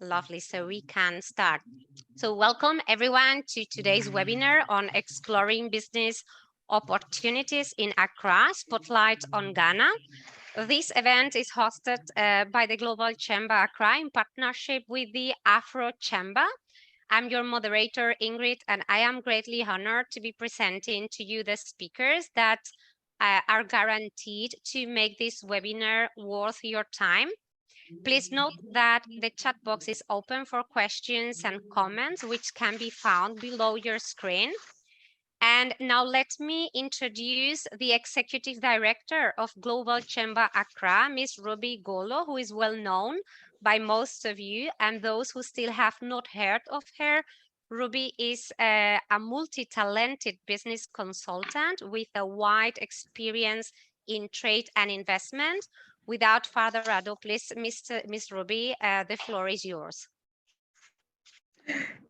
Lovely, so we can start. So welcome everyone to today's webinar on exploring business opportunities in Accra, Spotlight on Ghana. This event is hosted by the Global Chamber Accra in partnership with the AfroChamber. I'm your moderator, Ingrid, and I am greatly honored to be presenting to you the speakers that are guaranteed to make this webinar worth your time. Please note that the chat box is open for questions and comments, which can be found below your screen. And now let me introduce the Executive Director of Global Chamber Accra, Ms. Ruby Golo, who is well known by most of you, and those who still have not heard of her. Ruby is a multi-talented business consultant with a wide experience in trade and investment. Without further ado, please, Ms. Ruby, the floor is yours.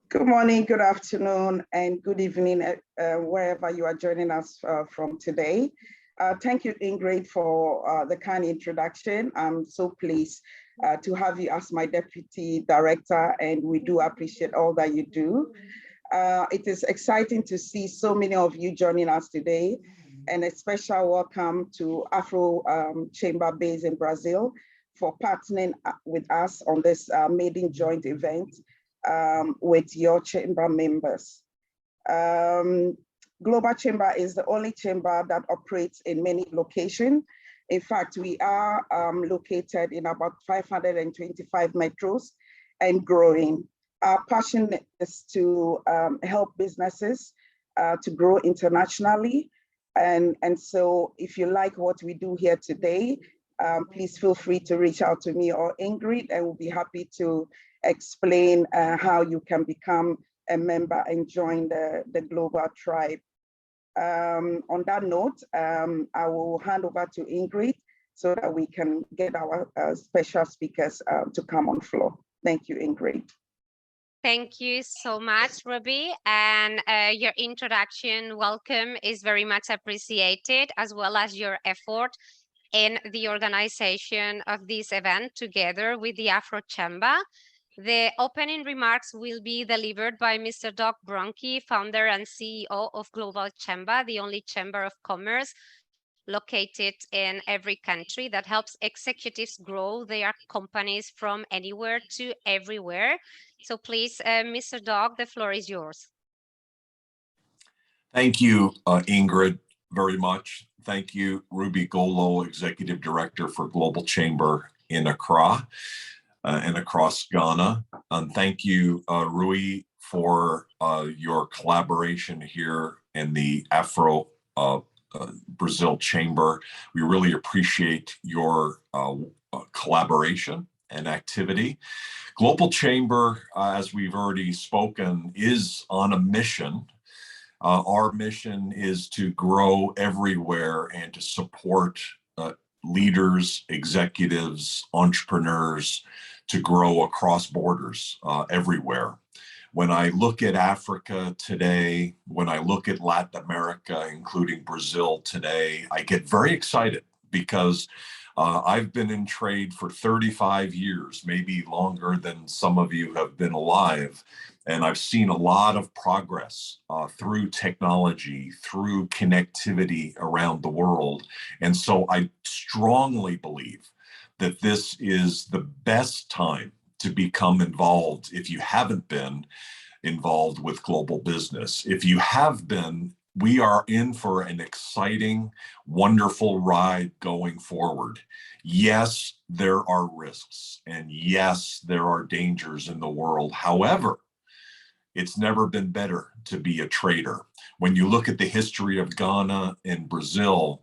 Good morning, good afternoon, and good evening, wherever you are joining us from today. Thank you, Ingrid, for the kind introduction. I'm so pleased to have you as my Deputy Director, and we do appreciate all that you do. It is exciting to see so many of you joining us today, and a special welcome to AfroChamber based in Brazil for partnering with us on this maiden joint event with your chamber members. Global Chamber is the only chamber that operates in many locations. In fact, we are located in about 525 metros and growing. Our passion is to help businesses to grow internationally. And so if you like what we do here today, please feel free to reach out to me or Ingrid, and we'll be happy to explain how you can become a member and join the global tribe. On that note, I will hand over to Ingrid so that we can get our special speakers to come on floor. Thank you, Ingrid. Thank you so much, Ruby. And your introduction, welcome, is very much appreciated, as well as your effort in the organization of this event together with the AfroChamber. The opening remarks will be delivered by Mr. Doug Bronke, founder and CEO of Global Chamber, the only chamber of commerce located in every country that helps executives grow their companies from anywhere to everywhere. So please, Mr. Doug, the floor is yours. Thank you, Ingrid, very much. Thank you, Ruby Golo, Executive Director for Global Chamber in Accra and across Ghana. And thank you, Rui, for your collaboration here in the Afro Brazil Chamber. We really appreciate your collaboration and activity. Global Chamber, as we've already spoken, is on a mission. Our mission is to grow everywhere and to support leaders, executives, entrepreneurs to grow across borders everywhere. When I look at Africa today, when I look at Latin America, including Brazil today, I get very excited because I've been in trade for 35 years, maybe longer than some of you have been alive. And I've seen a lot of progress through technology, through connectivity around the world. And so I strongly believe that this is the best time to become involved if you haven't been involved with global business. If you have been, we are in for an exciting, wonderful ride going forward. Yes, there are risks, and yes, there are dangers in the world. However, it's never been better to be a trader. When you look at the history of Ghana and Brazil,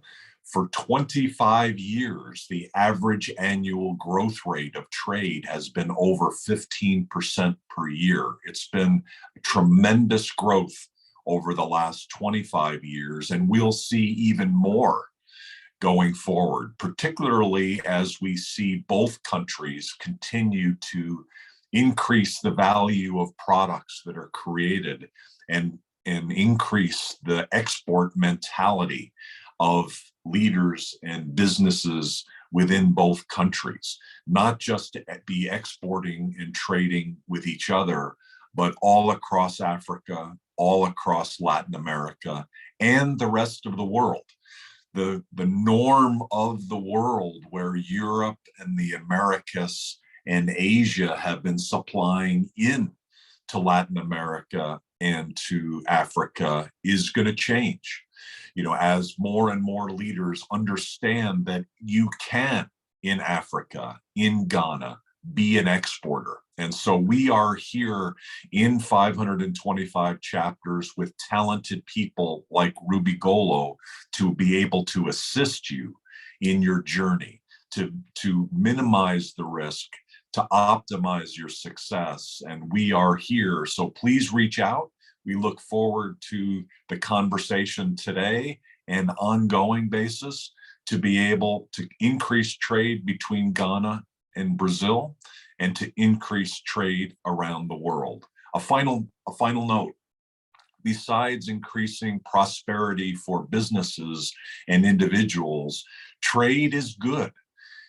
for 25 years, the average annual growth rate of trade has been over 15% per year. It's been tremendous growth over the last 25 years, and we'll see even more going forward, particularly as we see both countries continue to increase the value of products that are created and increase the export mentality of leaders and businesses within both countries, not just to be exporting and trading with each other, but all across Africa, all across Latin America, and the rest of the world. The norm of the world, where Europe and the Americas and Asia have been supplying in to Latin America and to Africa, is going to change. You know, as more and more leaders understand that you can, in Africa, in Ghana, be an exporter. And so we are here in 525 chapters with talented people like Ruby Golo to be able to assist you in your journey, to minimize the risk, to optimize your success. And we are here. So please reach out. We look forward to the conversation today and ongoing basis to be able to increase trade between Ghana and Brazil, and to increase trade around the world. A final note, besides increasing prosperity for businesses and individuals, trade is good.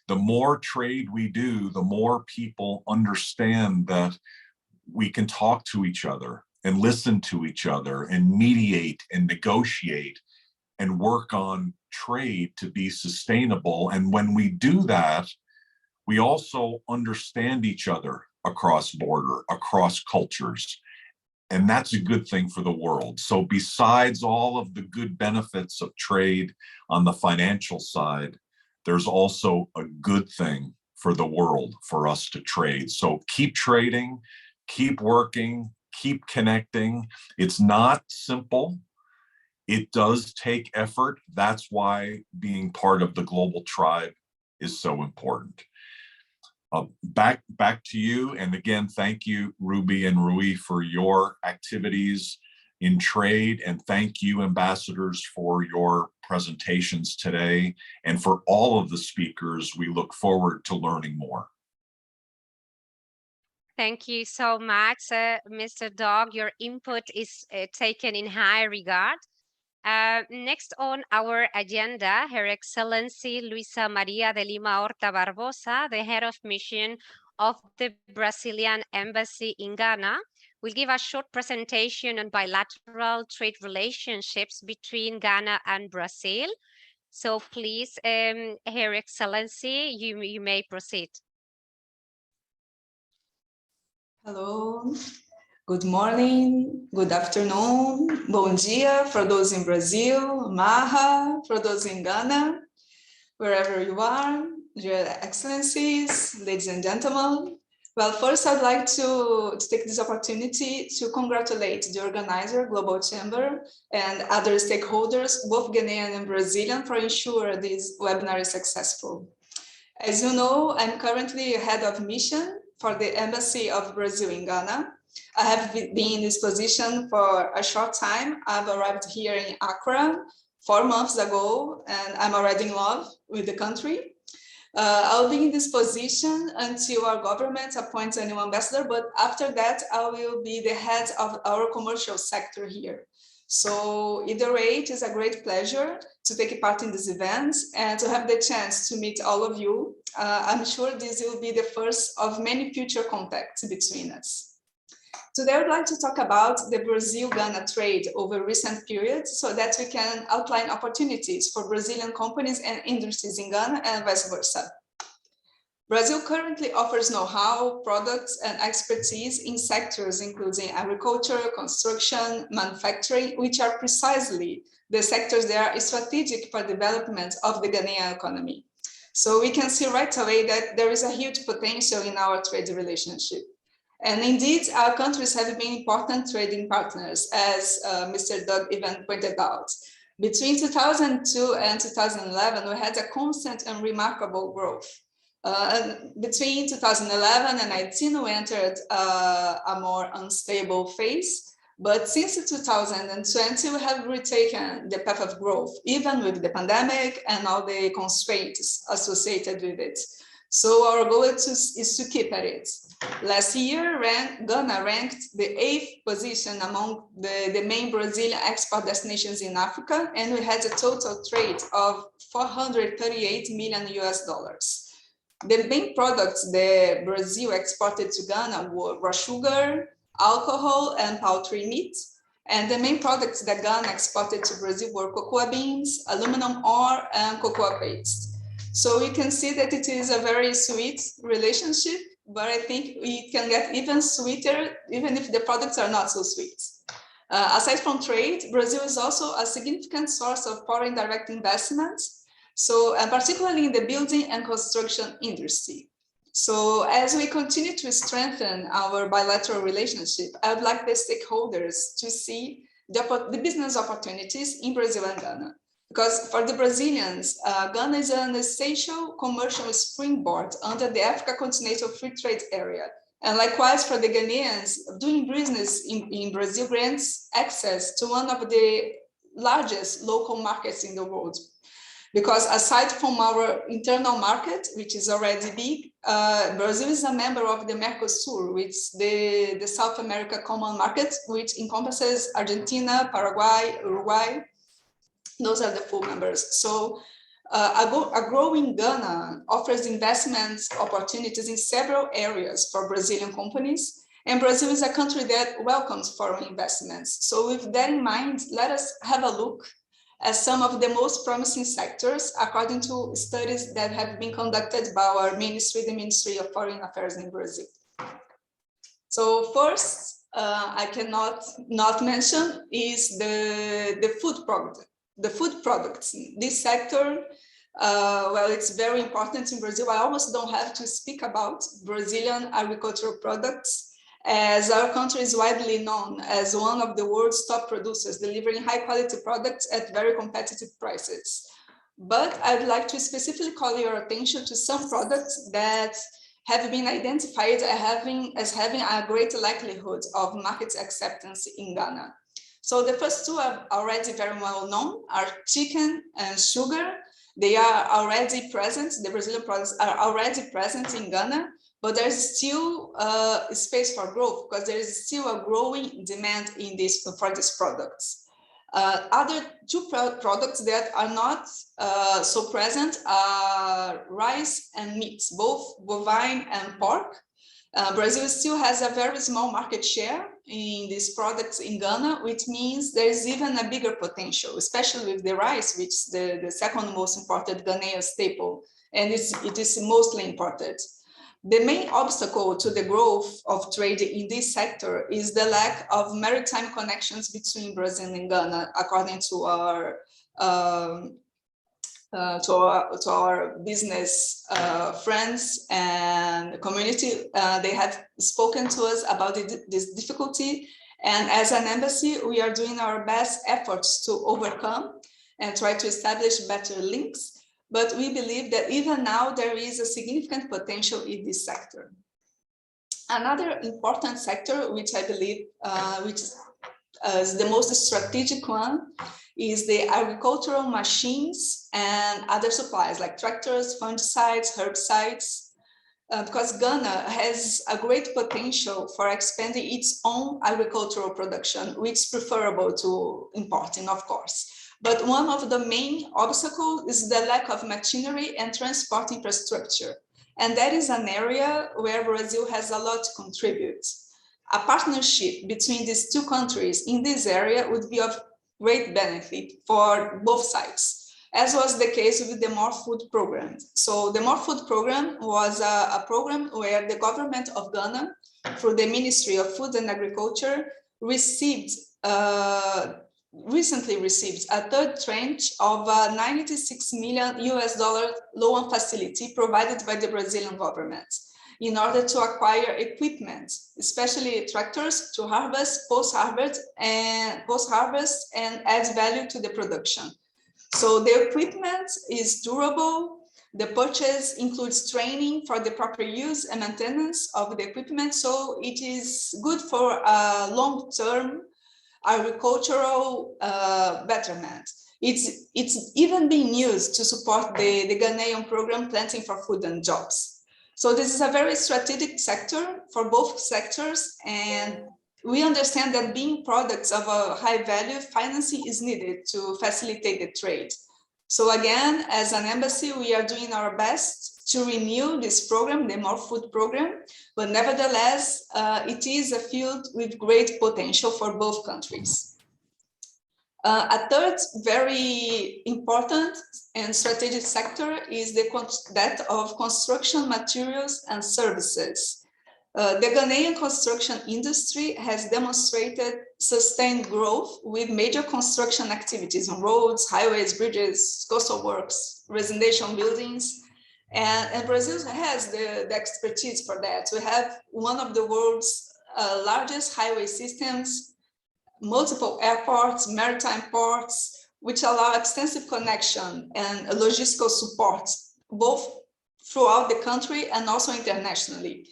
The more trade we do, the more people understand that we can talk to each other and listen to each other and mediate and negotiate and work on trade to be sustainable. And when we do that, we also understand each other across border, across cultures, and that's a good thing for the world. So besides all of the good benefits of trade on the financial side, there's also a good thing for the world for us to trade. So keep trading, keep working, keep connecting. It's not simple. It does take effort. That's why being part of the global tribe is so important. Back to you. And again, thank you, Ruby and Rui, for your activities in trade. And thank you, ambassadors, for your presentations today. And for all of the speakers, we look forward to learning more. Thank you so much, Mr. Dog. Your input is taken in high regard. Next on our agenda, Her Excellency Luisa Maria de Lima Horta Barbosa, the head of mission of the Brazilian Embassy in Ghana, will give a short presentation on bilateral trade relationships between Ghana and Brazil. So please, Her Excellency, you may proceed. Hello. Good morning, good afternoon, bom dia for those in Brazil, maha for those in Ghana, wherever you are, your excellencies, ladies and gentlemen. Well, first I'd like to take this opportunity to congratulate the organizer, Global Chamber, and other stakeholders, both Ghanaian and Brazilian, for ensuring this webinar is successful. As you know, I'm currently head of mission for the Embassy of Brazil in Ghana. I have been in this position for a short time. I've arrived here in Accra 4 months ago, and I'm already in love with the country. I'll be in this position until our government appoints a new ambassador, but after that, I will be the head of our commercial sector here. So either way, it is a great pleasure to take part in this event and to have the chance to meet all of you. I'm sure this will be the first of many future contacts between us. Today, I would like to talk about the Brazil-Ghana trade over recent periods so that we can outline opportunities for Brazilian companies and industries in Ghana and vice versa. Brazil currently offers know-how, products, and expertise in sectors including agriculture, construction, manufacturing, which are precisely the sectors that are strategic for development of the Ghanaian economy. So we can see right away that there is a huge potential in our trade relationship. And indeed, our countries have been important trading partners, as Mr. Doug even pointed out. Between 2002 and 2011, we had a constant and remarkable growth. Between 2011 and 2019, we entered a more unstable phase. But since 2020, we have retaken the path of growth, even with the pandemic and all the constraints associated with it. So our goal is to keep at it. Last year, Ghana ranked the 8th position among the main Brazilian export destinations in Africa, and we had a total trade of $438 million. The main products that Brazil exported to Ghana were sugar, alcohol, and poultry meat. And the main products that Ghana exported to Brazil were cocoa beans, aluminum ore, and cocoa paste. So you can see that it is a very sweet relationship, but I think it can get even sweeter, even if the products are not so sweet. Aside from trade, Brazil is also a significant source of foreign direct investments, so particularly in the building and construction industry. So as we continue to strengthen our bilateral relationship, I would like the stakeholders to see the business opportunities in Brazil and Ghana. Because for the Brazilians, Ghana is an essential commercial springboard under the Africa Continental Free Trade Area. And likewise for the Ghanaians, doing business in Brazil grants access to one of the largest local markets in the world. Because aside from our internal market, which is already big, Brazil is a member of the Mercosur, which is the South America Common Market, which encompasses Argentina, Paraguay, Uruguay. Those are the full members. So a growing Ghana offers investment opportunities in several areas for Brazilian companies. And Brazil is a country that welcomes foreign investments. So with that in mind, let us have a look at some of the most promising sectors, according to studies that have been conducted by our ministry, the Ministry of Foreign Affairs in Brazil. So first, I cannot not mention is the food product. The food products. This sector, well, it's very important in Brazil. I almost don't have to speak about Brazilian agricultural products, as our country is widely known as one of the world's top producers, delivering high quality products at very competitive prices. But I'd like to specifically call your attention to some products that have been identified as having a great likelihood of market acceptance in Ghana. So the first two are already very well known, are chicken and sugar. They are already present, the Brazilian products are already present in Ghana, but there's still space for growth because there is still a growing demand for these products. Other two products that are not so present are rice and meats, both bovine and pork. Brazil still has a very small market share in these products in Ghana, which means there is even a bigger potential, especially with the rice, which is the second most imported Ghanaian staple, and it is mostly imported. The main obstacle to the growth of trade in this sector is the lack of maritime connections between Brazil and Ghana, according to our business friends and community. They have spoken to us about this difficulty, and as an embassy, we are doing our best efforts to overcome and try to establish better links. But we believe that even now there is a significant potential in this sector. Another important sector, which I believe which is the most strategic one, is the agricultural machines and other supplies like tractors, fungicides, herbicides, because Ghana has a great potential for expanding its own agricultural production, which is preferable to importing, of course. But one of the main obstacles is the lack of machinery and transport infrastructure. And that is an area where Brazil has a lot to contribute. A partnership between these two countries in this area would be of great benefit for both sides, as was the case with the More Food program. So the More Food program was a program where the government of Ghana, through the Ministry of Food and Agriculture, recently received a third tranche of $96 million loan facility provided by the Brazilian government in order to acquire equipment, especially tractors, to harvest, post-harvest and add value to the production. So the equipment is durable. The purchase includes training for the proper use and maintenance of the equipment. So it is good for long-term agricultural betterment. It's even being used to support the Ghanaian program Planting for Food and Jobs. So this is a very strategic sector for both sectors, and we understand that being products of a high value, financing is needed to facilitate the trade. So again, as an embassy, we are doing our best to renew this program, the More Food program, but nevertheless, it is a field with great potential for both countries. A third very important and strategic sector is that of construction materials and services. The Ghanaian construction industry has demonstrated sustained growth with major construction activities on roads, highways, bridges, coastal works, residential buildings. And Brazil has the expertise for that. We have one of the world's largest highway systems, multiple airports, maritime ports, which allow extensive connection and logistical support, both throughout the country and also internationally.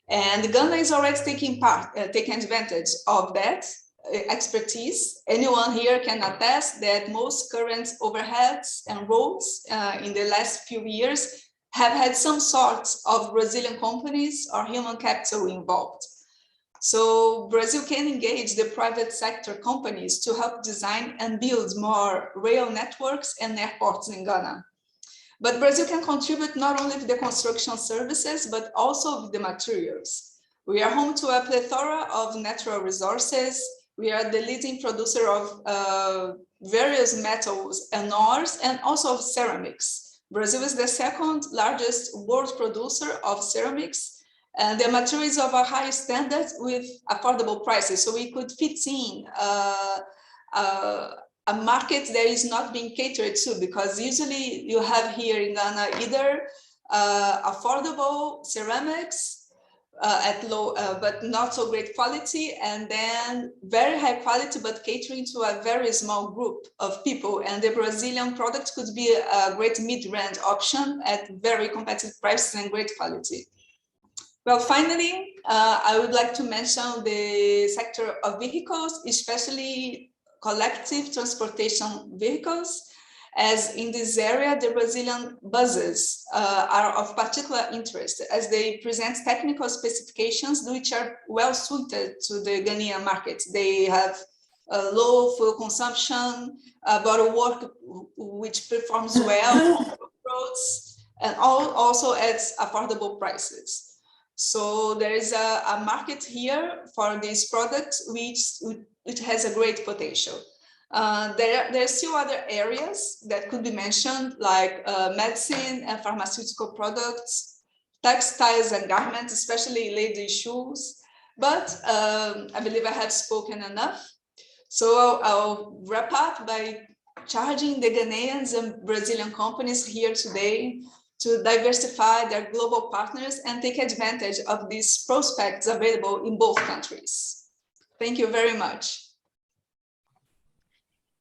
And Ghana is already taking advantage of that expertise. Anyone here can attest that most current overheads and roads in the last few years have had some sort of Brazilian companies or human capital involved. So Brazil can engage the private sector companies to help design and build more rail networks and airports in Ghana. But Brazil can contribute not only with the construction services, but also with the materials. We are home to a plethora of natural resources. We are the leading producer of various metals and ores, and also of ceramics. Brazil is the second largest world producer of ceramics, and the materials of a high standard with affordable prices. So we could fit in a market that is not being catered to, because usually you have here in Ghana either affordable ceramics at low but not so great quality, and then very high quality but catering to a very small group of people. And the Brazilian product could be a great mid-range option at very competitive prices and great quality. Well, finally, I would like to mention the sector of vehicles, especially collective transportation vehicles, as in this area, the Brazilian buses are of particular interest, as they present technical specifications which are well suited to the Ghanaian market. They have low fuel consumption, body work which performs well on roads, and also at affordable prices. So there is a market here for these products which has a great potential. There are still other areas that could be mentioned, like medicine and pharmaceutical products, textiles and garments, especially ladies' shoes. But I believe I have spoken enough. So I'll wrap up by charging the Ghanaians and Brazilian companies here today to diversify their global partners and take advantage of these prospects available in both countries. Thank you very much.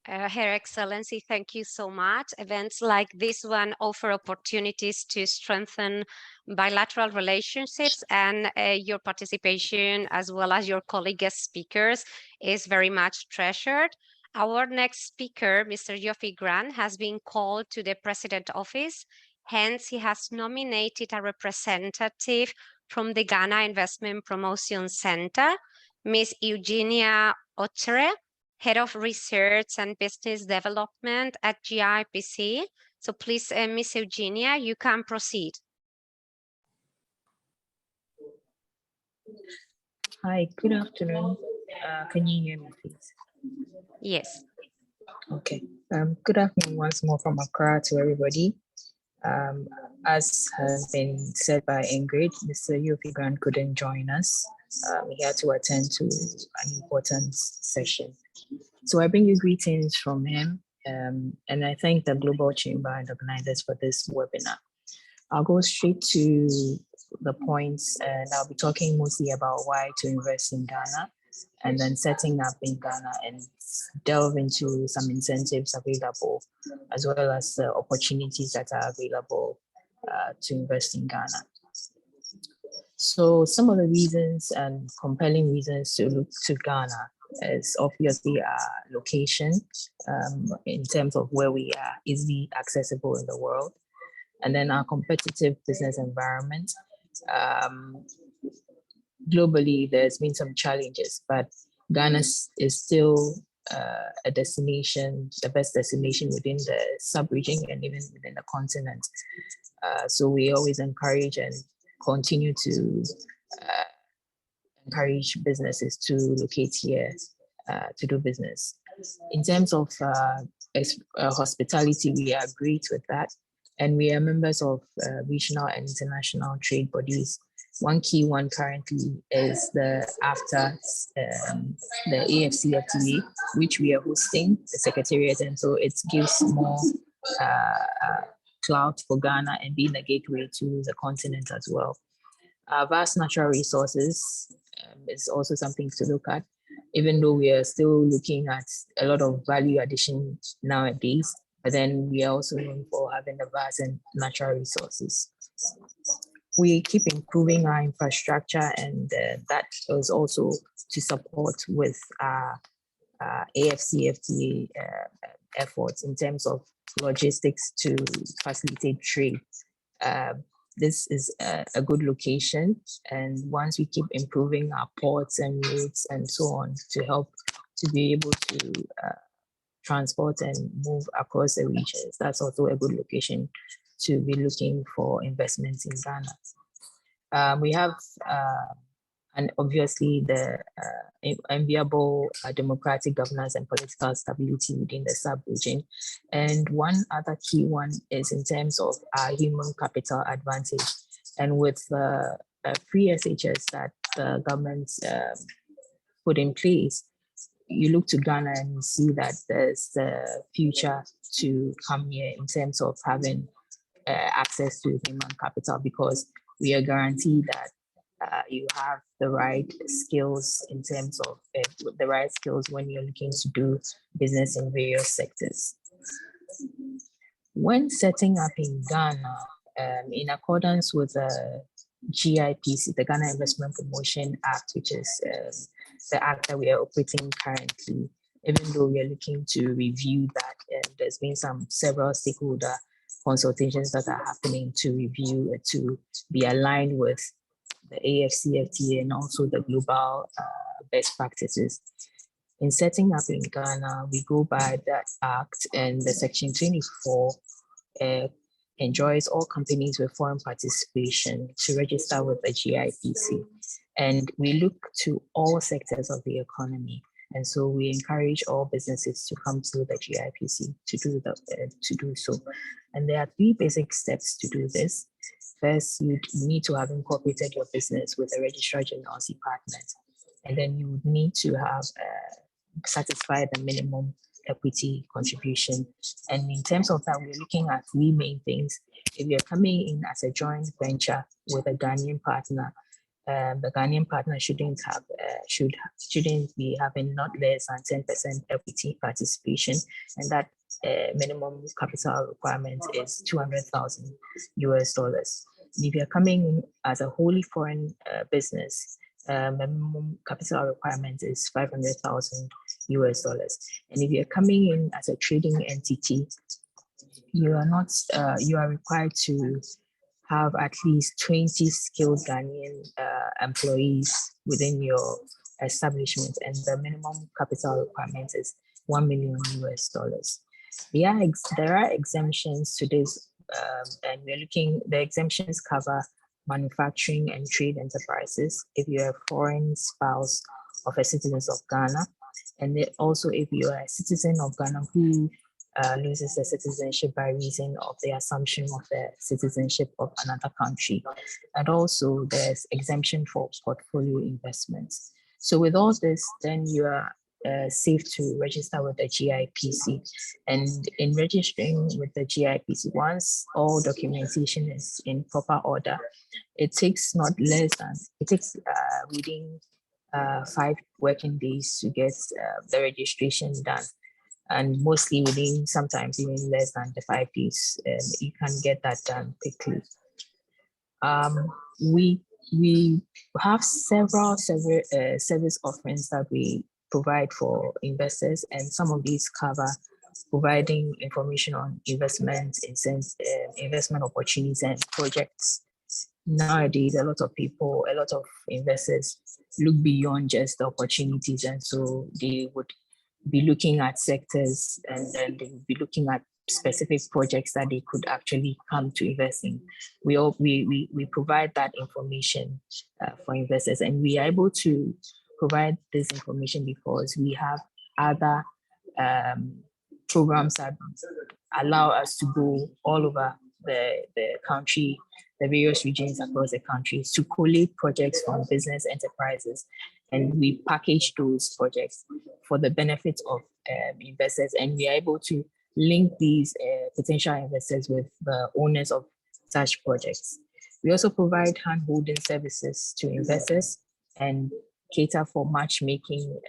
Her Excellency, thank you so much. Events like this one offer opportunities to strengthen bilateral relationships, and your participation, as well as your colleague guest speakers, is very much treasured. Our next speaker, Mr. Yofi Grant, has been called to the President's office. Hence, he has nominated a representative from the Ghana Investment Promotion Center, Ms. Eugenia Ochere, Head of Research and Business Development at GIPC. So please, Ms. Eugenia, you can proceed. Hi, good afternoon. Can you hear me, please? Yes. Okay. Good afternoon once more from Accra to everybody. As has been said by Ingrid, Mr. Yofi Grant couldn't join us. He had to attend to an important session. So I bring you greetings from him, and I thank the Global Chamber and organizers for this webinar. I'll go straight to the points, and I'll be talking mostly about why to invest in Ghana, and then setting up in Ghana, and delve into some incentives available, as well as the opportunities that are available to invest in Ghana. So some of the reasons and compelling reasons to look to Ghana is obviously our location, in terms of where we are easily accessible in the world, and then our competitive business environment, Globally, there's been some challenges, but Ghana is still a destination, the best destination within the sub-region and even within the continent. So we always encourage and continue to encourage businesses to locate here to do business. In terms of hospitality, we are great with that. And we are members of regional and international trade bodies. One key one currently is the AfCFTA, which we are hosting the secretariat, and so it gives more clout for Ghana and being a gateway to the continent as well. Vast natural resources is also something to look at, even though we are still looking at a lot of value addition nowadays, but then we are also known for having the vast and natural resources. We keep improving our infrastructure, and that is also to support with our AfCFTA efforts in terms of logistics to facilitate trade. This is a good location, and once we keep improving our ports and routes and so on to help to be able to transport and move across the regions, that's also a good location to be looking for investments in Ghana. We have, and obviously the enviable democratic governance and political stability within the sub-region. And one other key one is in terms of our human capital advantage. And with the free SHS that the government put in place, you look to Ghana and you see that there's the future to come here in terms of having access to human capital, because we are guaranteed that you have the right skills in terms of the right skills when you're looking to do business in various sectors. When setting up in Ghana, in accordance with the GIPC, the Ghana Investment Promotion Act, which is the act that we are operating currently, even though we are looking to review that, there's been several stakeholder consultations that are happening to review it to be aligned with the AfCFTA and also the global best practices. In setting up in Ghana, we go by that act, and the Section 24 enjoys all companies with foreign participation to register with the GIPC. And we look to all sectors of the economy. And so we encourage all businesses to come to the GIPC to do so. And there are 3 basic steps to do this. First, you need to have incorporated your business with a registrar general partner. And then you would need to have satisfied the minimum equity contribution. And in terms of that, we're looking at 3 main things. If you're coming in as a joint venture with a Ghanaian partner, the Ghanaian partner shouldn't be having not less than 10% equity participation, and that minimum capital requirement is $200,000 US. If you're coming in as a wholly foreign business, minimum capital requirement is $500,000 US. And if you're coming in as a trading entity, you are required to have at least 20 skilled Ghanaian employees within your establishment, and the minimum capital requirement is $1 million US. There are exemptions to this, and the exemptions cover manufacturing and trade enterprises if you're a foreign spouse of a citizen of Ghana, and also if you are a citizen of Ghana who loses their citizenship by reason of the assumption of the citizenship of another country. And also there's exemption for portfolio investments. So with all this, then you are safe to register with the GIPC. And in registering with the GIPC, once all documentation is in proper order, it takes within 5 working days to get the registration done. And mostly within sometimes even less than the 5 days, you can get that done quickly. We have several service offerings that we provide for investors, and some of these cover providing information on investment opportunities and projects nowadays, a lot of people, a lot of investors look beyond just the opportunities, and so they would be looking at sectors, and then they would be looking at specific projects that they could actually come to invest in. We provide that information for investors, and we are able to provide this information because we have other programs that allow us to go all over the country, the various regions across the country, to collate projects from business enterprises, and we package those projects for the benefit of investors, and we are able to link these potential investors with the owners of such projects. We also provide hand-holding services to investors and cater for matchmaking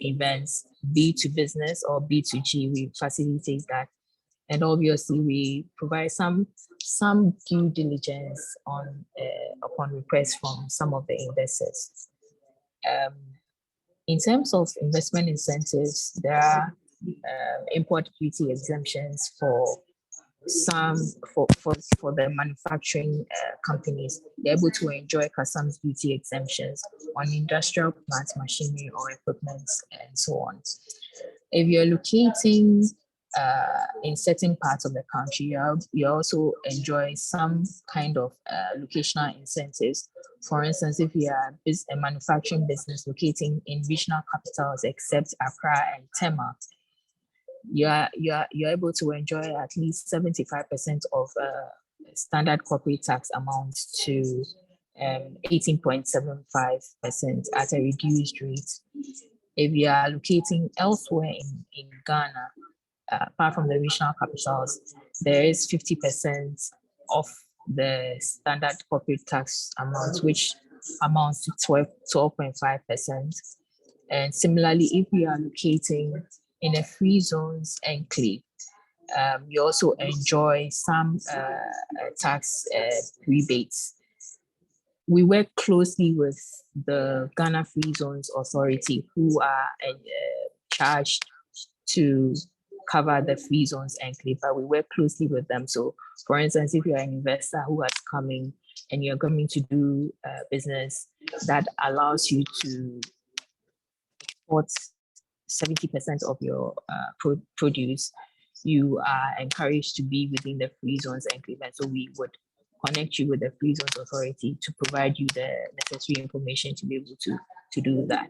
events, B to business or B2G. We facilitate that. And obviously, we provide some due diligence on upon request from some of the investors. In terms of investment incentives, there are import duty exemptions for the manufacturing companies. They're able to enjoy customs duty exemptions on industrial plants, machinery or equipment, and so on. If you're locating in certain parts of the country, you also enjoy some kind of locational incentives. For instance, if you are a manufacturing business locating in regional capitals except Accra and Tema, you're able to enjoy at least 75% of standard corporate tax amount to 18.75% at a reduced rate. If you are locating elsewhere in Ghana, apart from the regional capitals, there is 50% of the standard corporate tax amount, which amounts to 12.5%. And similarly, if you are locating in a free zones enclave, you also enjoy some tax rebates. We work closely with the Ghana Free Zones Authority, who are charged to cover the free zones enclave, but we work closely with them. So, for instance, if you're an investor who has come in and you're coming to do business that allows you to export 70% of your produce, you are encouraged to be within the free zones enclave. And so we would connect you with the Free Zones Authority to provide you the necessary information to be able to do that.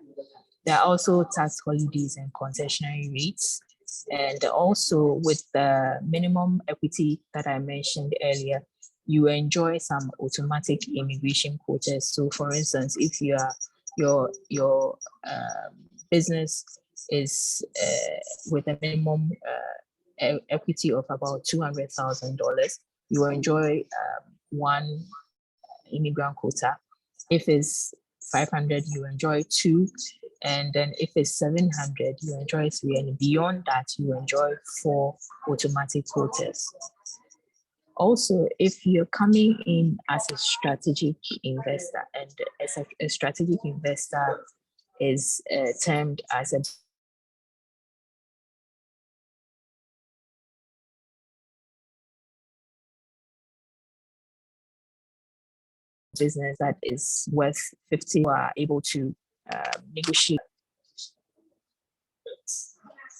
There are also tax holidays and concessionary rates. And also with the minimum equity that I mentioned earlier, you enjoy some automatic immigration quotas. So for instance, if you are your business is with a minimum equity of about $200,000, you will enjoy one immigrant quota. If it's 500, you enjoy 2. And then if it's 700, you enjoy 3. And beyond that, you enjoy 4 automatic quotas. Also, if you're coming in as a strategic investor, and as a strategic investor is termed as a business that is worth 50, you are able to negotiate.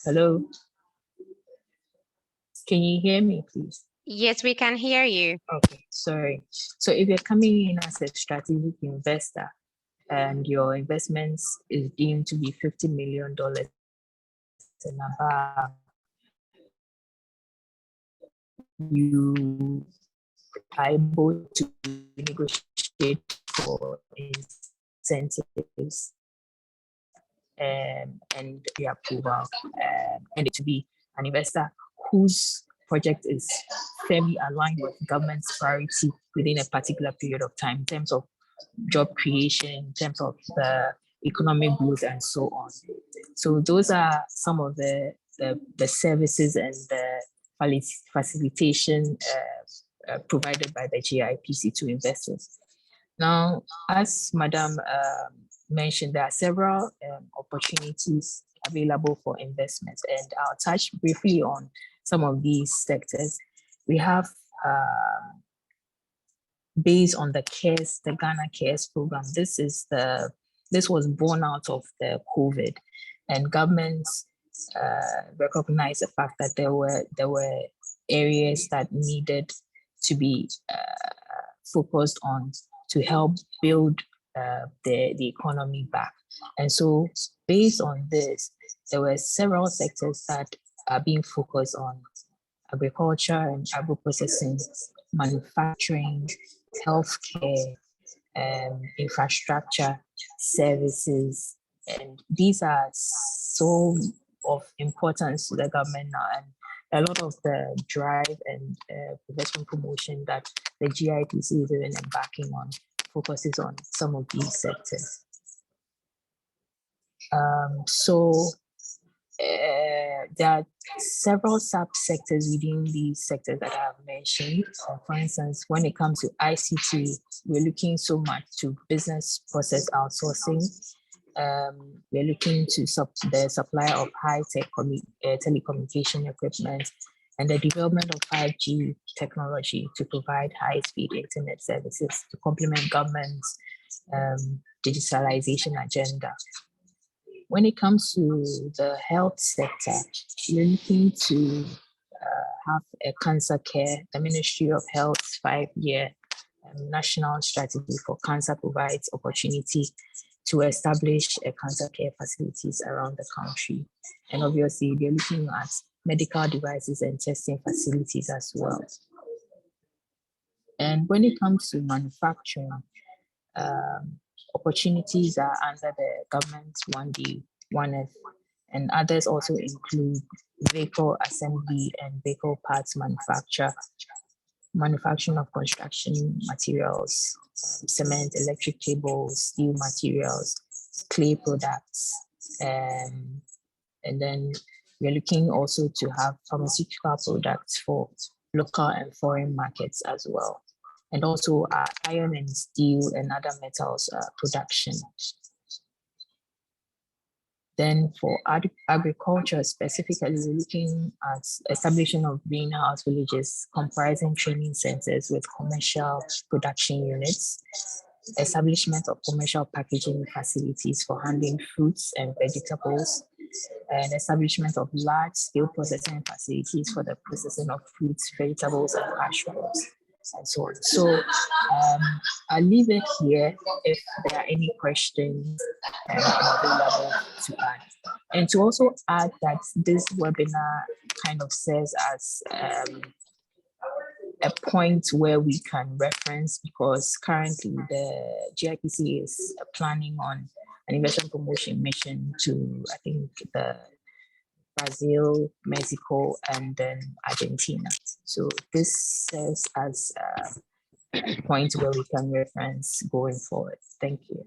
Hello? Can you hear me, please? Yes, we can hear you. Okay, sorry. So if you're coming in as a strategic investor and your investments is deemed to be $50 million and above, you are able to negotiate for incentives and the approval, and it to be an investor whose project is firmly aligned with government's priority within a particular period of time in terms of job creation, in terms of the economic growth, and so on. So those are some of the services and the facilitation provided by the GIPC to investors. Now, as Madam mentioned, there are several opportunities available for investments, and I'll touch briefly on some of these sectors. We have based on the Ghana Cares program. This was born out of the COVID, and governments recognized the fact that there were areas that needed to be focused on to help build the economy back. And so based on this, there were several sectors that are being focused on: agriculture and agro-processing, manufacturing, healthcare, infrastructure, services. And these are so of importance to the government now. And a lot of the drive and professional promotion that the GIPC is even embarking on focuses on some of these sectors. There are several subsectors within these sectors that I have mentioned. For instance, when it comes to ICT, we're looking so much to business process outsourcing. We're looking to the supply of high-tech telecommunication equipment and the development of 5G technology to provide high-speed internet services to complement government's digitalization agenda. When it comes to the health sector, we're looking to have a cancer care. The Ministry of Health's 5-year national strategy for cancer provides opportunity to establish cancer care facilities around the country. And obviously, they're looking at medical devices and testing facilities as well. And when it comes to manufacturing, opportunities are under the government's 1D, 1F, and others also include vehicle assembly and vehicle parts manufacturing of construction materials, cement, electric cables, steel materials, clay products, and then we're looking also to have pharmaceutical products for local and foreign markets as well, and also iron and steel and other metals production. Then for agriculture specifically, we're looking at establishment of greenhouse villages comprising training centers with commercial production units, establishment of commercial packaging facilities for handling fruits and vegetables, and establishment of large-scale processing facilities for the processing of fruits, vegetables, and cash crops, and so on. So I'll leave it here if there are any questions available to add. And to also add that this webinar kind of serves as a point where we can reference, because currently the GIPC is planning on an investment promotion mission to, I think, the Brazil, Mexico, and then Argentina. So this serves as a point where we can reference going forward. Thank you.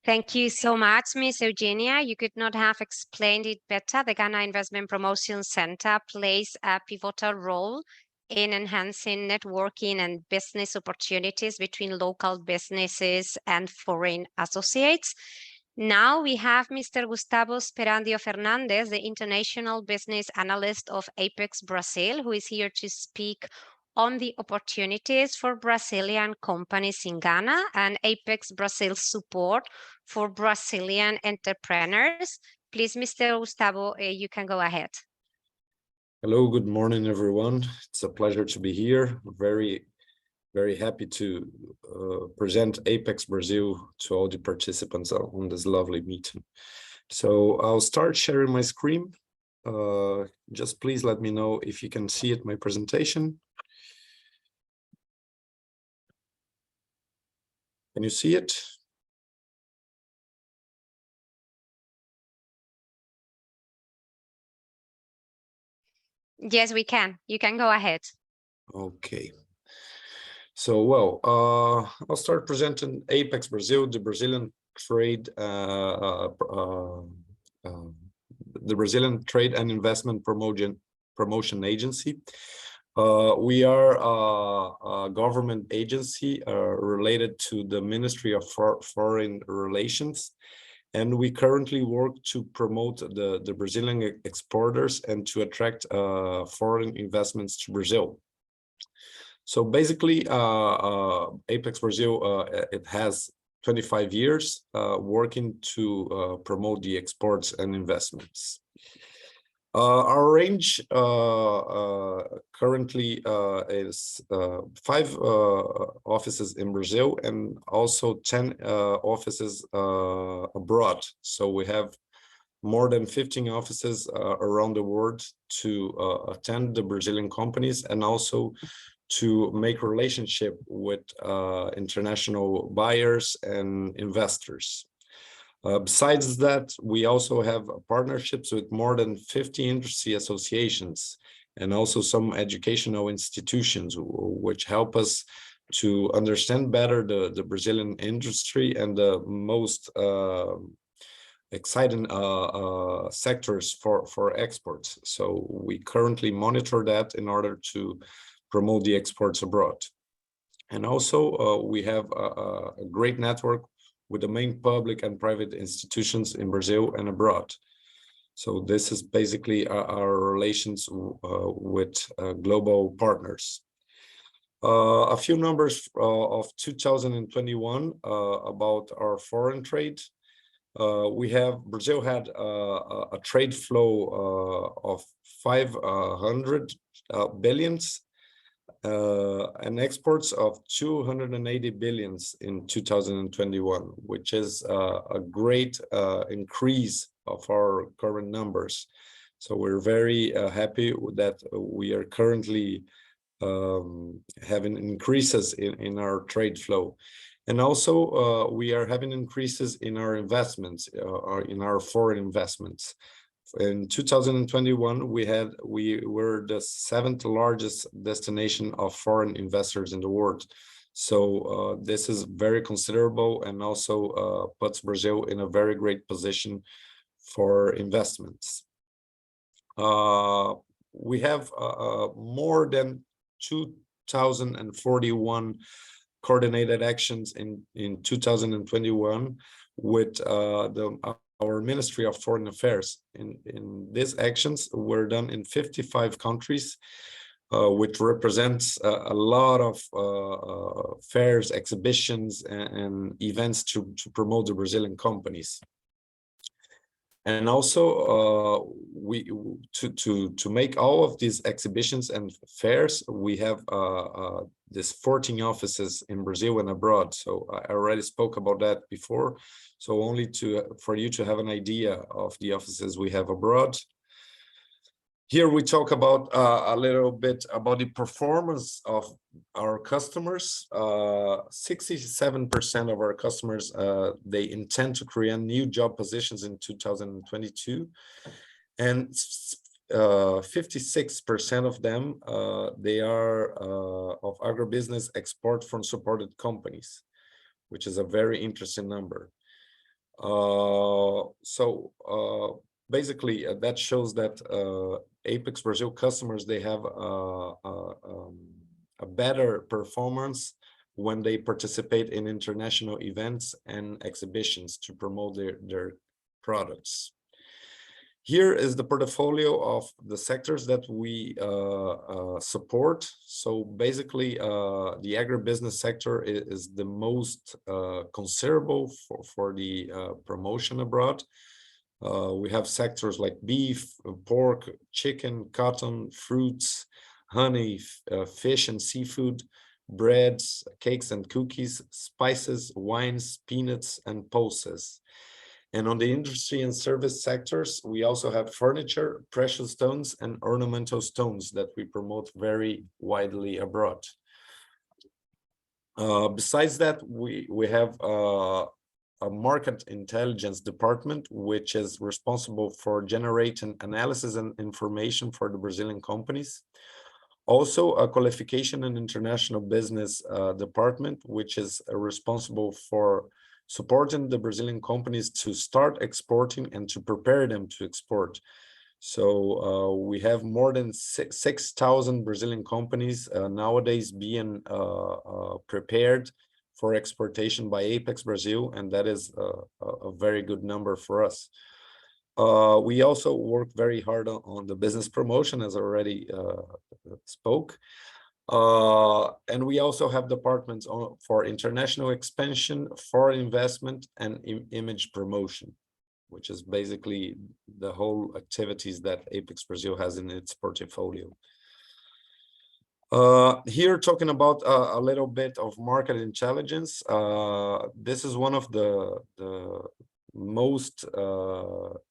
Thank you so much, Ms. Eugenia. You could not have explained it better. The Ghana Investment Promotion Center plays a pivotal role in enhancing networking and business opportunities between local businesses and foreign associates. Now we have Mr. Gustavo Sperandio Fernandez, the International Business Analyst of Apex Brazil, who is here to speak on the opportunities for Brazilian companies in Ghana and Apex Brazil's support for Brazilian entrepreneurs. Please, Mr. Gustavo, you can go ahead. Hello, good morning, everyone. It's a pleasure to be here. Very happy to present Apex Brazil to all the participants on this lovely meeting. So I'll start sharing my screen. Just please let me know if you can see it, my presentation. Can you see it? Yes, we can. You can go ahead. Okay. So, well, I'll start presenting Apex Brazil, the Brazilian Trade, the Brazilian Trade and Investment Promotion Agency. We are a government agency related to the Ministry of Foreign Relations, and we currently work to promote the Brazilian exporters and to attract foreign investments to Brazil. So basically, Apex Brazil, it has 25 years working to promote the exports and investments. Our range currently is 5 offices in Brazil and also 10 offices abroad. So we have more than 15 offices around the world to attend the Brazilian companies and also to make relationship with international buyers and investors. Besides that, we also have partnerships with more than 50 industry associations and also some educational institutions which help us to understand better the Brazilian industry and the most exciting sectors for exports. So we currently monitor that in order to promote the exports abroad. And also we have a great network with the main public and private institutions in Brazil and abroad. So this is basically our relations with global partners. A few numbers of 2021 about our foreign trade. Brazil had a trade flow of 500 billions and exports of 280 billions in 2021, which is a great increase of our current numbers. So we're very happy that we are currently having increases in our trade flow. And also we are having increases in our investments, in our foreign investments. In 2021, we were the 7th largest destination of foreign investors in the world. So this is very considerable and also puts Brazil in a very great position for investments. We have more than 2,041 coordinated actions in 2021 with our Ministry of Foreign Affairs. In these actions were done in 55 countries, which represents a lot of fairs, exhibitions, and events to promote the Brazilian companies. And also, to make all of these exhibitions and fairs, we have these 14 offices in Brazil and abroad. So I already spoke about that before. So only for you to have an idea of the offices we have abroad. Here we talk about a little bit about the performance of our customers. 67% of our customers, they intend to create new job positions in 2022. And 56% of them, they are of agribusiness export from supported companies, which is a very interesting number. Basically, that shows that Apex Brazil customers, they have a better performance when they participate in international events and exhibitions to promote their products. Here is the portfolio of the sectors that we support. So basically, the agribusiness sector is the most considerable for the promotion abroad. We have sectors like beef, pork, chicken, cotton, fruits, honey, fish and seafood, breads, cakes and cookies, spices, wines, peanuts, and pulses. And on the industry and service sectors, we also have furniture, precious stones, and ornamental stones that we promote very widely abroad. Besides that, we have a market intelligence department, which is responsible for generating analysis and information for the Brazilian companies. Also, a qualification and international business department, which is responsible for supporting the Brazilian companies to start exporting and to prepare them to export. So we have more than 6,000 Brazilian companies nowadays being prepared for exportation by Apex Brazil, and that is a very good number for us. We also work very hard on the business promotion, as I already spoke. And we also have departments for international expansion, foreign investment, and image promotion, which is basically the whole activities that Apex Brazil has in its portfolio. Here, talking about a little bit of market intelligence. This is one of the most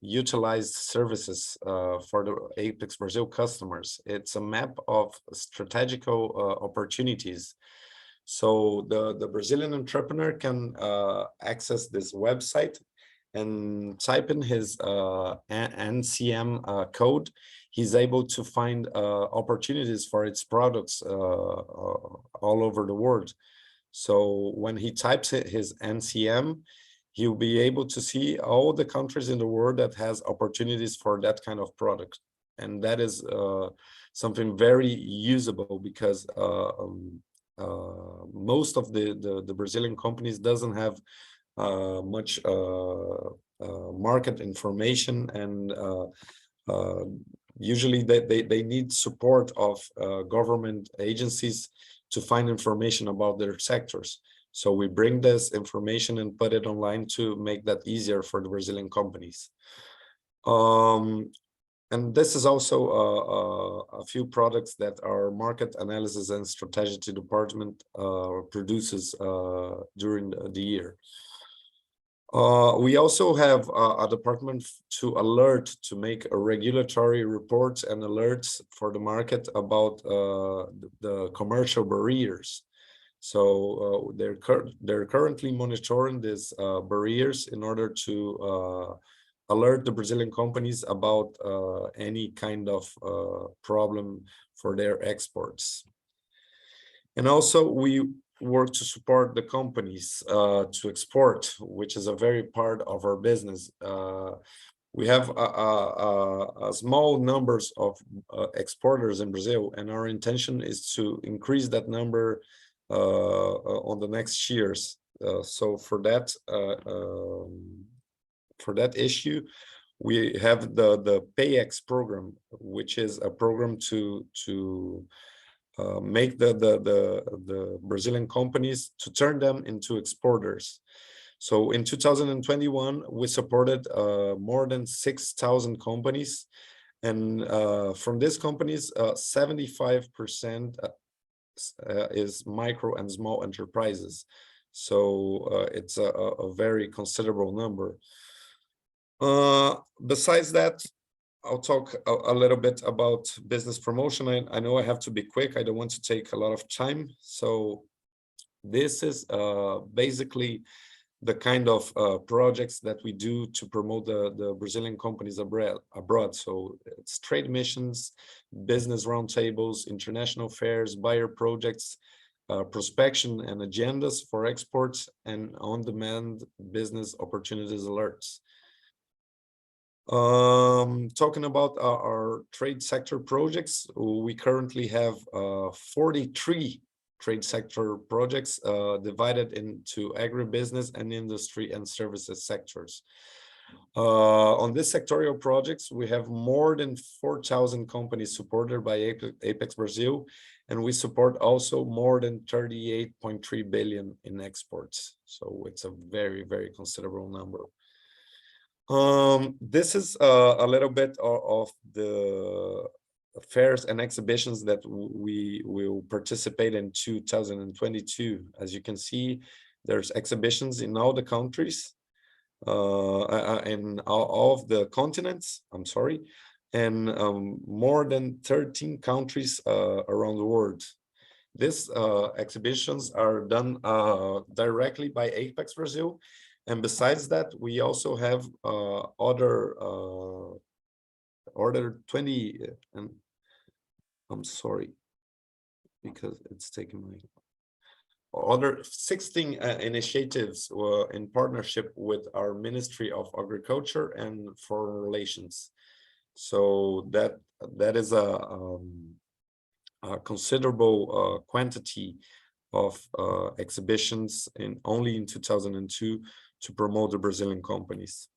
utilized services for the Apex Brazil customers. It's a map of strategical opportunities. So the Brazilian entrepreneur can access this website and type in his NCM code. He's able to find opportunities for its products all over the world. So when he types his NCM, he'll be able to see all the countries in the world that has opportunities for that kind of product. And that is something very usable, because most of the Brazilian companies doesn't have much market information, and usually they need support of government agencies to find information about their sectors. So we bring this information and put it online to make that easier for the Brazilian companies. And this is also a few products that our market analysis and strategy department produces during the year. We also have a department to alert, to make regulatory reports and alerts for the market about the commercial barriers. So they're currently monitoring these barriers in order to alert the Brazilian companies about any kind of problem for their exports. And also we work to support the companies to export, which is a very part of our business. We have a small numbers of exporters in Brazil, and our intention is to increase that number on the next years. So for that issue, we have the PayX program, which is a program to make the Brazilian companies, to turn them into exporters. So in 2021, we supported more than 6,000 companies, and from these companies, 75% is micro and small enterprises. So it's a very considerable number. Besides that, I'll talk a little bit about business promotion. I know I have to be quick. I don't want to take a lot of time. So this is basically the kind of projects that we do to promote the Brazilian companies abroad. So it's trade missions, business roundtables, international fairs, buyer projects, prospection and agendas for exports, and on-demand business opportunities alerts. Talking about our trade sector projects, we currently have 43 trade sector projects divided into agribusiness and industry and services sectors. On this sectorial projects, we have more than 4,000 companies supported by Apex Brazil, and we support also more than 38.3 billion in exports. So it's a very, very considerable number. This is a little bit of the fairs and exhibitions that we will participate in 2022. As you can see, there's exhibitions in all the countries, in all of the continents, and more than 13 countries around the world. These exhibitions are done directly by Apex Brazil. And besides that, we also have other 20, and I'm sorry, because it's taking my other 16 initiatives in partnership with our Ministry of Agriculture and Foreign Relations. So that is a considerable quantity of exhibitions only in 2002 to promote the Brazilian companies.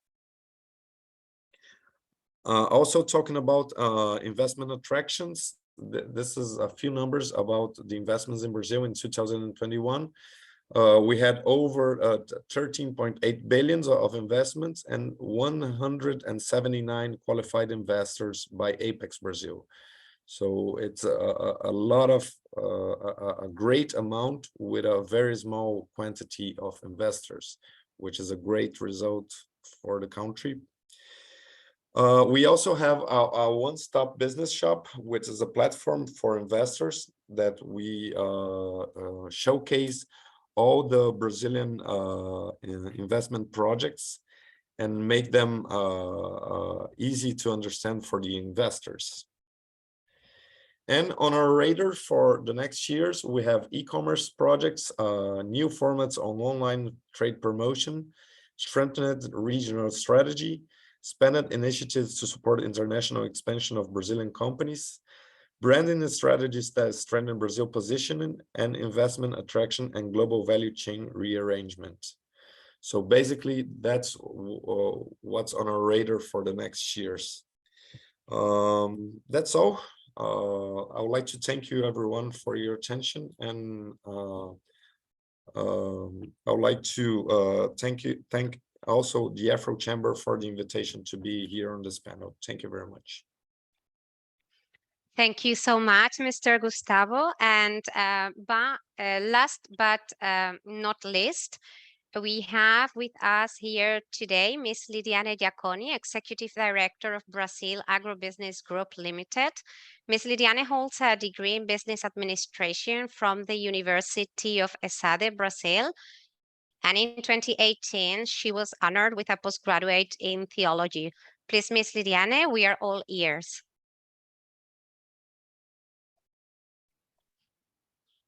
Also talking about investment attractions, this is a few numbers about the investments in Brazil in 2021. We had over 13.8 billion of investments and 179 qualified investors by Apex Brazil. So it's a lot of a great amount with a very small quantity of investors, which is a great result for the country. We also have a one-stop business shop, which is a platform for investors that we showcase all the Brazilian investment projects and make them easy to understand for the investors. And on our radar for the next years, we have e-commerce projects, new formats on online trade promotion, strengthened regional strategy, expanded initiatives to support international expansion of Brazilian companies, branding strategies that strengthen Brazil positioning, and investment attraction and global value chain rearrangement. So basically, that's what's on our radar for the next years. That's all. I would like to thank you everyone for your attention, and I would like to thank also the AfroChamber for the invitation to be here on this panel. Thank you very much. Thank you so much, Mr. Gustavo. And last but not least, we have with us here today Ms. Lidiane Giacconi, Executive Director of Brazil Agribusiness Group Limited. Ms. Lidiane holds a degree in Business Administration from the University of ESADE, Brazil. And in 2018, she was honored with a postgraduate in theology. Please, Ms. Lidiane, we are all ears.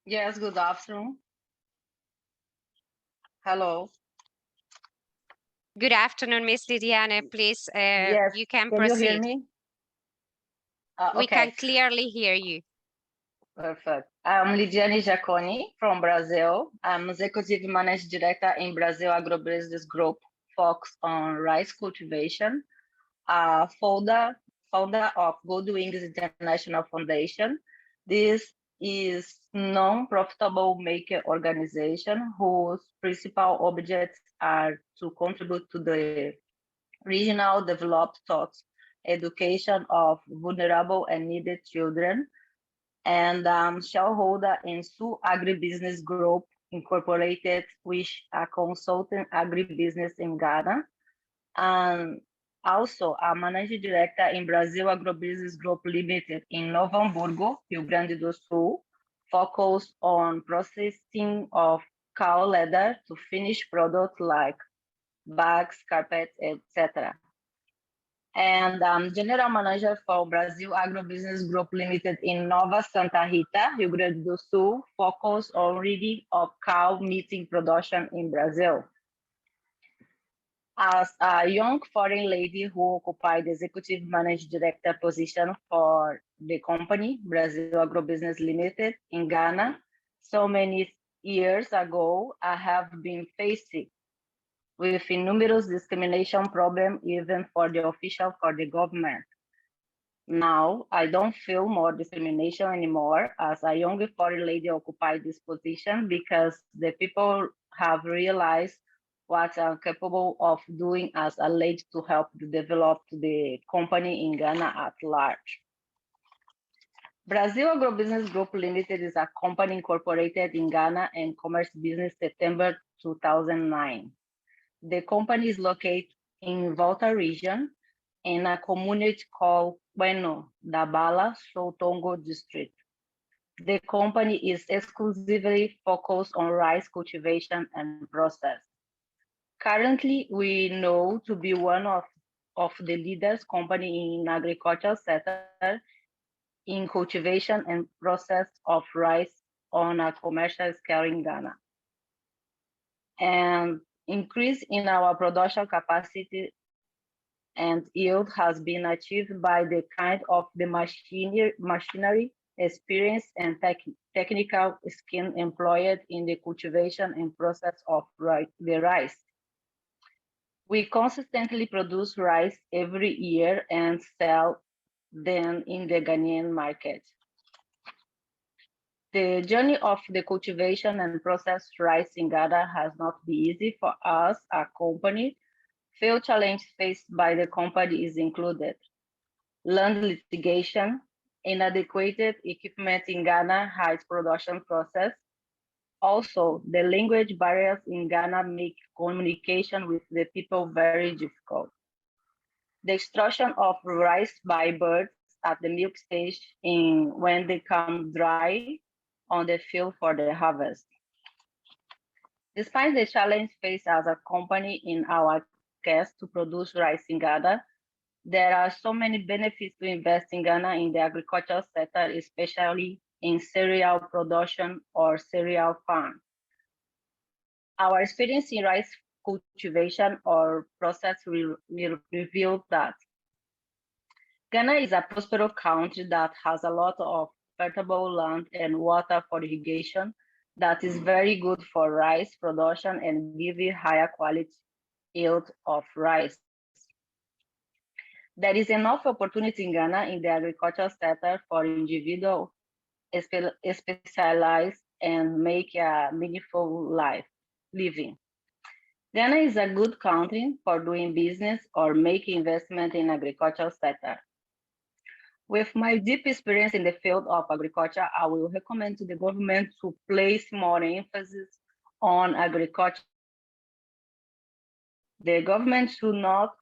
Yes, good afternoon. Hello. Good afternoon, Ms. Lidiane. Please, Yes, you can can proceed. you hear me? We Okay, can clearly hear you. perfect. I'm Lidiane Giacconi from Brazil. I'm Executive Managing Director in Brazil Agribusiness Group, focused on rice cultivation, founder of Good Wings International Foundation. This is non-profitable maker organization whose principal objects are to contribute to the regional developed thoughts, education of vulnerable and needed children, and shareholder in Sul Agribusiness Group Incorporated, which a consulting agribusiness in Ghana, and also a managing director in Brazil Agribusiness Group Limited in Novo Hamburgo, Rio Grande do Sul, focused on processing of cow leather to finished products like bags, carpets, etc. And general manager for Brazil Agribusiness Group Limited in Nova Santa Rita, Rio Grande do Sul, focused on reading of cow meat production in Brazil. As a young foreign lady who occupied the executive managing director position for the company, Brazil Agribusiness Limited in Ghana, so many years ago, I have been facing with numerous discrimination problems, even for the official for the government. Now, I don't feel more discrimination anymore as a young foreign lady occupied this position because the people have realized what I'm capable of doing as a lady to help to develop the company in Ghana at large. Brazil Agribusiness Group Limited is a company incorporated in Ghana and commerce business September 2009. The company is located in Volta region in a community called Bueno da Bala, Soutongo district. The company is exclusively focused on rice cultivation and process. Currently, we know to be one of the leaders company in agricultural sector in cultivation and process of rice on a commercial scale in Ghana. And increase in our production capacity and yield has been achieved by the kind of the machinery experience and technical skill employed in the cultivation and process of the rice. We consistently produce rice every year and sell them in the Ghanaian market. The journey of the cultivation and processed rice in Ghana has not been easy for us, a company. Few challenges faced by the company is included: land litigation, inadequate equipment in Ghana hides production process. Also, the language barriers in Ghana make communication with the people very difficult. The extraction of rice by birds at the milk stage when they come dry on the field for the harvest. Despite the challenge faced as a company in our quest to produce rice in Ghana, there are so many benefits to invest in Ghana in the agricultural sector, especially in cereal production or cereal farm. Our experience in rice cultivation or process will reveal that Ghana is a prosperous country that has a lot of fertile land and water for irrigation that is very good for rice production and give you higher quality yield of rice. There is enough opportunity in Ghana in the agricultural sector for individuals specialize and make a meaningful living. Ghana is a good country for doing business or making investment in agricultural sector. With my deep experience in the field of agriculture, I will recommend to the government to place more emphasis on agriculture. The government should not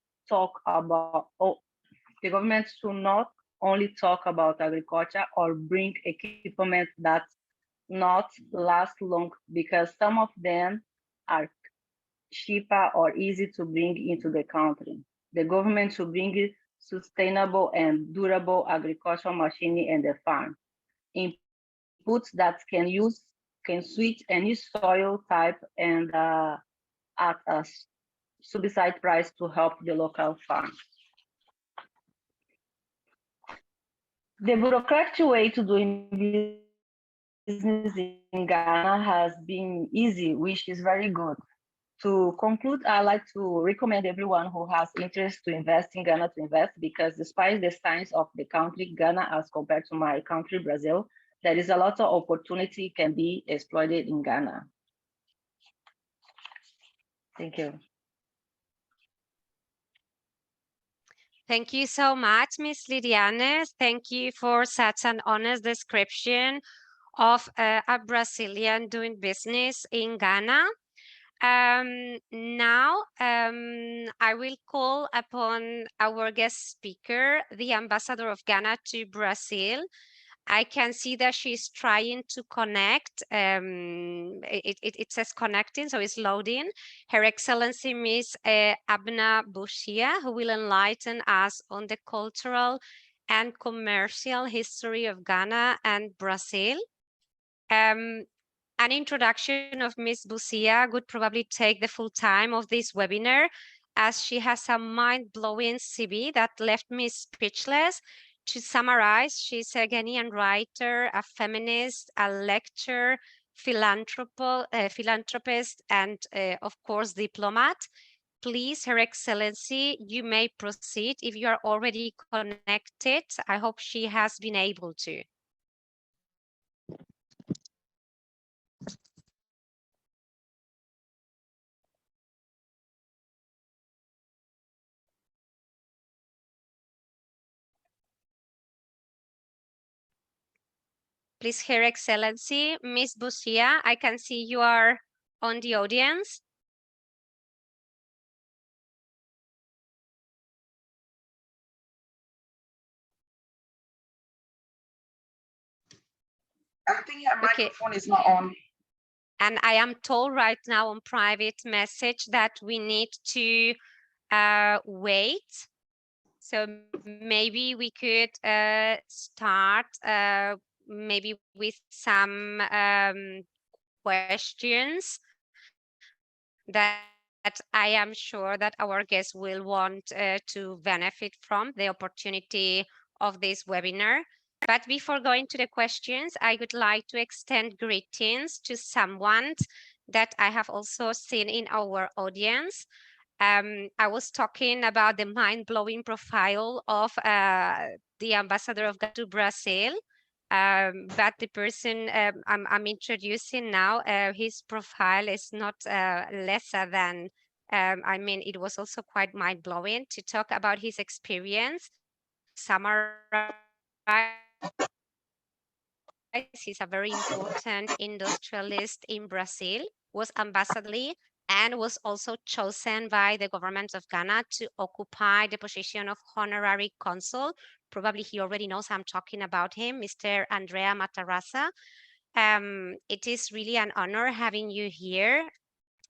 only talk about agriculture or bring equipment that not last long, because some of them are cheaper or easy to bring into the country. The government should bring sustainable and durable agricultural machinery in the farm. Inputs that can switch any soil type and at a subsidized price to help the local farm. The bureaucratic way to doing business in Ghana has been easy, which is very good. To conclude, I'd like to recommend everyone who has interest to invest in Ghana to invest, because despite the size of the country, Ghana, as compared to my country, Brazil, there is a lot of opportunity can be exploited in Ghana. Thank you. Thank you so much, Ms. Lidiane. Thank you for such an honest description of a Brazilian doing business in Ghana. Now, I will call upon our guest speaker, the ambassador of Ghana to Brazil. I can see that she's trying to connect. It says connecting, so it's loading. Her Excellency Ms. Abna Bushia, who will enlighten us on the cultural and commercial history of Ghana and Brazil. An introduction of Ms. Busia would probably take the full time of this webinar, as she has a mind-blowing CV that left me speechless. To summarize, she's a Ghanaian writer, a feminist, a lecturer, philanthropist, and of course, diplomat. Please, Her Excellency, you may proceed if you are already connected. I hope she has been able to. Please, Her Excellency, Ms. Busia, I can see you are on the audience. I think your microphone is not on. And I am told right now on private message that we need to wait. So maybe we could start maybe with some questions that I am sure that our guests will want to benefit from the opportunity of this webinar. But before going to the questions, I would like to extend greetings to someone that I have also seen in our audience. I was talking about the mind-blowing profile of the ambassador of Ghana to Brazil. but the person I'm introducing now, his profile is not lesser than, I mean, it was also quite mind-blowing to talk about his experience. Summarize, he's a very important industrialist in Brazil, was ambassador and was also chosen by the government of Ghana to occupy the position of honorary consul. Probably he already knows I'm talking about him, Mr. Andrea Matarrasa. It is really an honor having you here,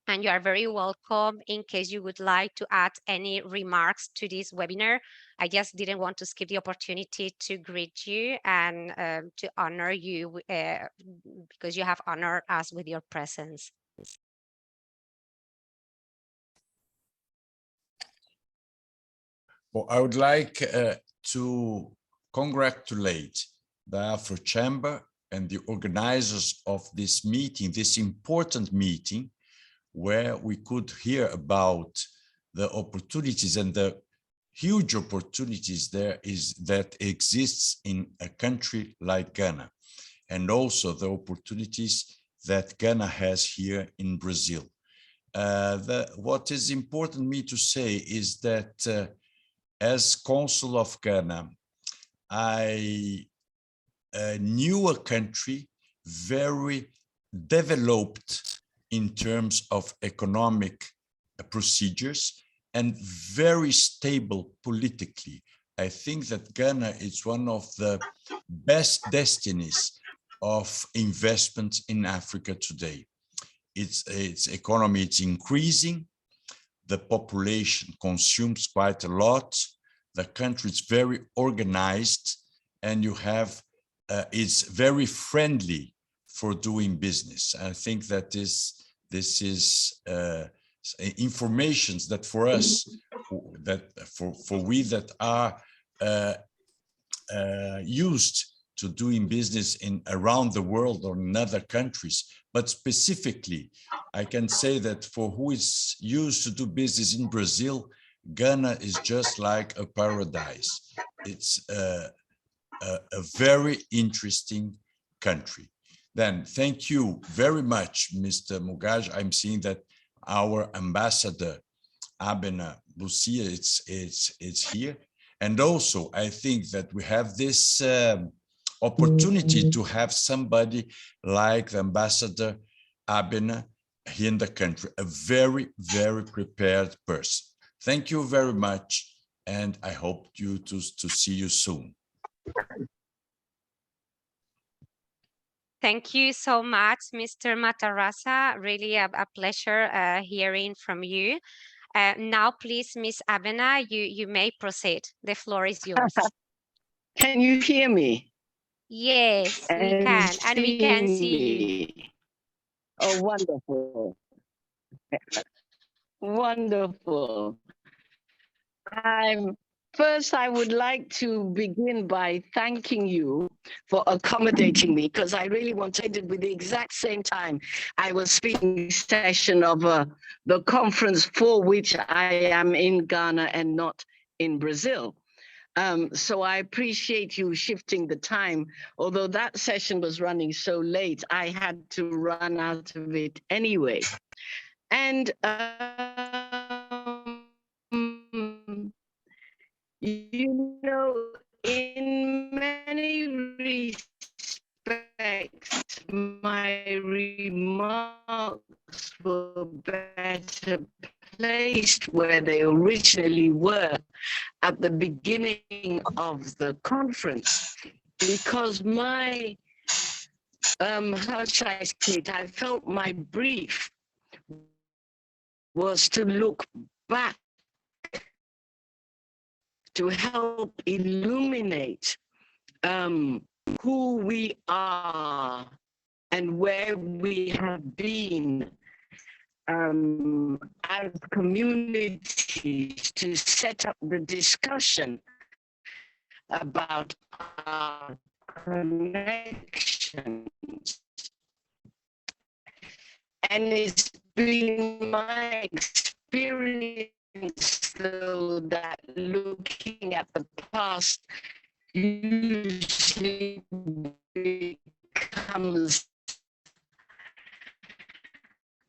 and you are very welcome in case you would like to add any remarks to this webinar. I just didn't want to skip the opportunity to greet you and to honor you because you have honored us with your presence. Well, I would like to congratulate the AfroChamber and the organizers of this meeting, this important meeting, where we could hear about the opportunities and the huge opportunities that exists in a country like Ghana, and also the opportunities that Ghana has here in Brazil. What is important me to say is that as Consul of Ghana, I knew a country very developed in terms of economic procedures and very stable politically. I think that Ghana is one of the best destinies of investment in Africa today. Its economy is increasing. The population consumes quite a lot. The country is very organized, and you have it's very friendly for doing business. I think that this is information that for us, for we that are used to doing business around the world or in other countries, but specifically, I can say that for who is used to do business in Brazil, Ghana is just like a paradise. It's a very interesting country. Then thank you very much, Mr. Mugaj. I'm seeing that our ambassador, Abena Lucia, it's here. And also, I think that we have this opportunity to have somebody like the Ambassador Abena here in the country, a very, very prepared person. Thank you very much, and I hope to see you soon. Thank you so much, Mr. Matarrasa. Really a pleasure hearing from you. Now, please, Ms. Abena, you may proceed. The floor is yours. Can you hear me? Yes, we can, and we can see you. Oh, wonderful. Wonderful. First, I would like to begin by thanking you for accommodating me, because I really wanted with the exact same time I was speaking session of the conference for which I am in Ghana and not in Brazil. So I appreciate you shifting the time. Although that session was running so late, I had to run out of it anyway. And you know, in many respects, my remarks were better placed where they originally were at the beginning of the conference, because my, how should I say it, I felt my brief was to look back to help illuminate who we are and where we have been as communities, to set up the discussion about our connections. And it's been my experience, though, that looking at the past usually becomes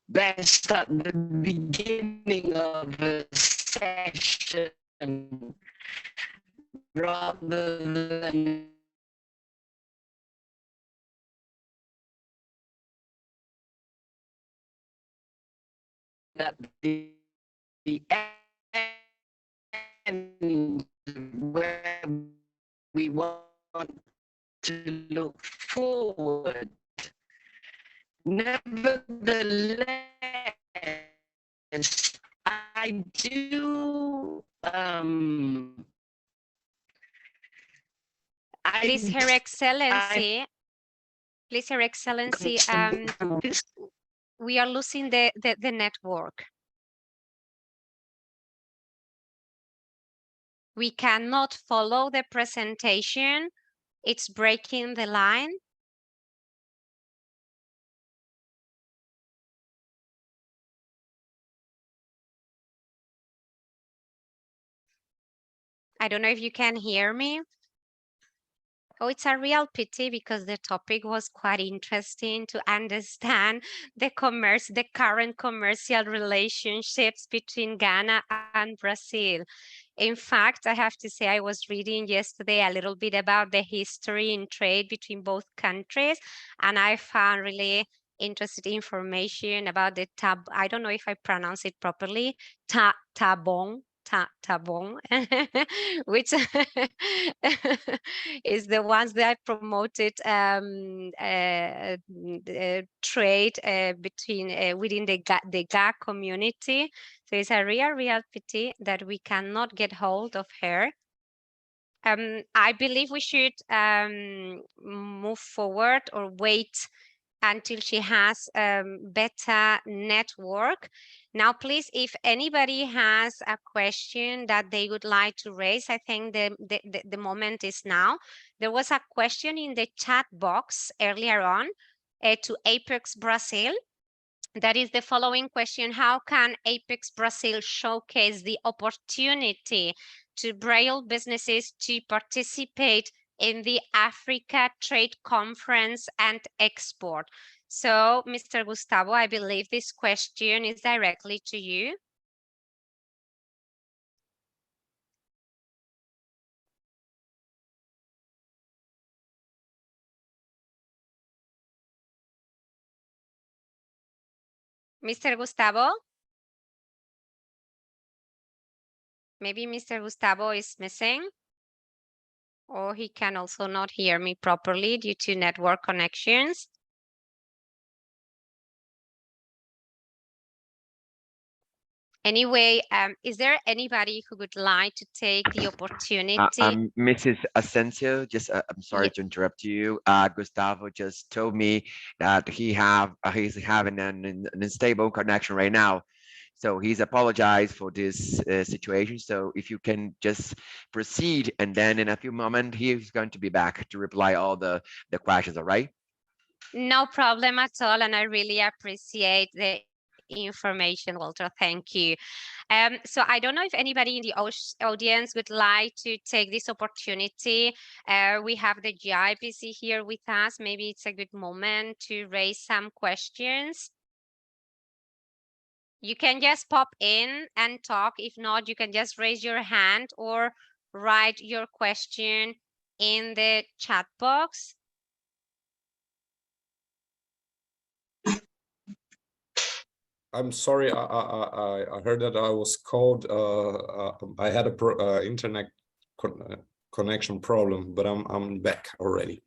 best at the beginning of a session rather than at the end where we want to look forward. Nevertheless, I do Please, Her Excellency. Please, Her Excellency, we are losing the network. We cannot follow the presentation. It's breaking the line. I don't know if you can hear me. Oh, it's a real pity because the topic was quite interesting to understand the current commercial relationships between Ghana and Brazil. In fact, I have to say I was reading yesterday a little bit about the history in trade between both countries, and I found really interesting information about the I don't know if I pronounce it properly, tabon, which is the ones that promoted trade between within the GA community. So it's a real pity that we cannot get hold of her. I believe we should move forward or wait until she has better network. Now, please, if anybody has a question that they would like to raise, I think the moment is now. There was a question in the chat box earlier on to Apex Brazil. That is the following question: how can Apex Brazil showcase the opportunity to Braille businesses to participate in the Africa Trade Conference and Export? So, Mr. Gustavo, I believe this question is directly to you. Mr. Gustavo? Maybe Mr. Gustavo is missing, or he can also not hear me properly due to network connections. Anyway, is there anybody who would like to take the opportunity? Mrs. Asensio, just I'm sorry to interrupt you. Gustavo just told me that he's having an unstable connection right now. So he's apologized for this situation. So if you can just proceed, and then in a few moments, he's going to be back to reply all the questions, all right? No problem at all. And I really appreciate the information, Walter. Thank you. So I don't know if anybody in the audience would like to take this opportunity. We have the GIPC here with us. Maybe it's a good moment to raise some questions. You can just pop in and talk. If not, you can just raise your hand or write your question in the chat box. I'm sorry, I heard that I was called. I had a internet connection problem, but I'm back already.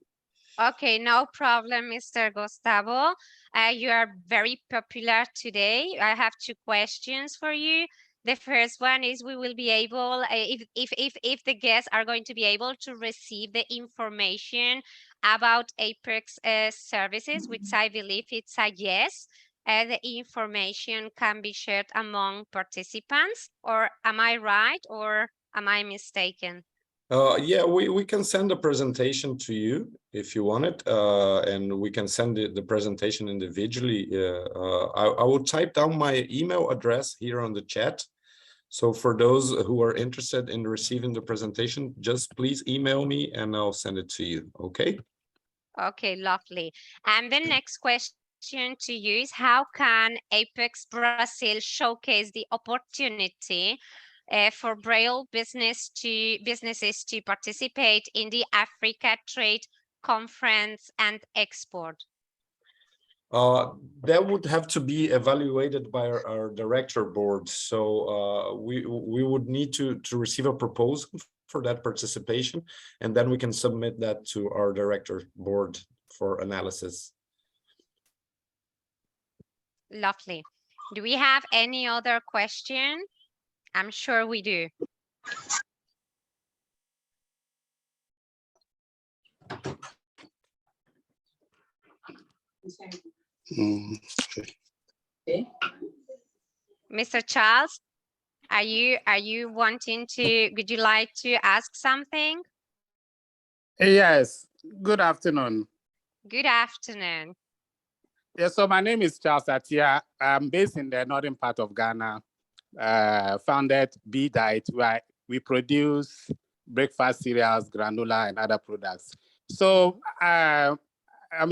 Okay, no problem, Mr. Gustavo. You are very popular today. I have two questions for you. The first one is, we will be able, if the guests are going to be able to receive the information about Apex services, which I believe it's a yes. The information can be shared among participants, or am I right, or am I mistaken? Yeah, we can send a presentation to you if you want it, and we can send the presentation individually. I will type down my email address here on the chat, So for those who are interested in receiving the presentation, just please email me and I'll send it to you, okay? Okay, lovely. And the next question to you is, how can Apex Brazil showcase the opportunity for Braille businesses to participate in the Africa Trade Conference and Export? That would have to be evaluated by our director board. So we would need to receive a proposal for that participation, and then we can submit that to our director board for analysis. Lovely. Do we have any other question? I'm sure we do. Okay. Mr. Charles, are you wanting to, would you like to ask something? Yes, good afternoon. Good afternoon. Yes, so my name is Charles Atia. I'm based in the northern part of Ghana. Founded B Diet, where we produce breakfast cereals, granola, and other products. So I'm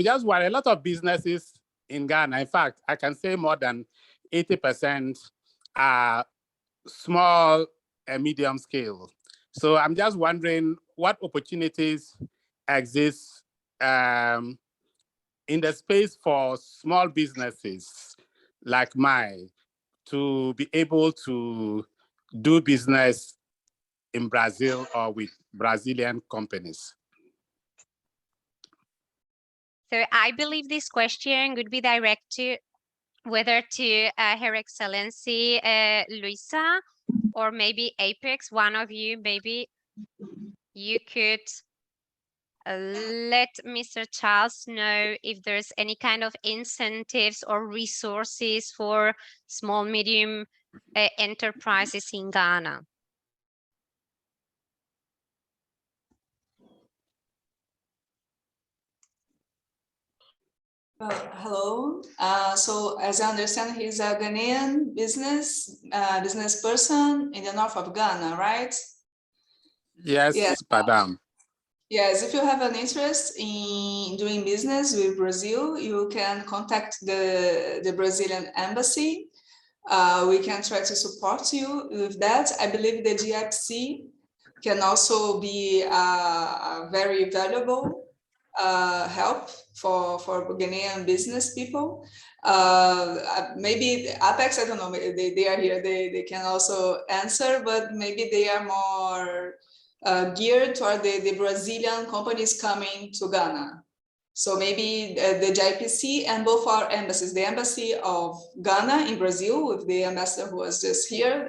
just wondering, a lot of businesses in Ghana, in fact, I can say more than 80% are small and medium scale. So I'm just wondering what opportunities exist in the space for small businesses like mine to be able to do business in Brazil or with Brazilian companies. So I believe this question would be directed whether to Her Excellency Luisa or maybe Apex. One of you, maybe you could let Mr. Charles know if there's any kind of incentives or resources for small, medium enterprises in Ghana. Hello. So as I understand, he's a Ghanaian business person in the north of Ghana, right? Yes, madam. Yes, if you have an interest in doing business with Brazil, you can contact the Brazilian embassy. We can try to support you with that. I believe the GIPC can also be a very valuable help for Ghanaian business people. Maybe Apex, I don't know, they are here, they can also answer, but maybe they are more geared toward the Brazilian companies coming to Ghana. So maybe the GIPC and both our embassies, the embassy of Ghana in Brazil with the ambassador who was just here,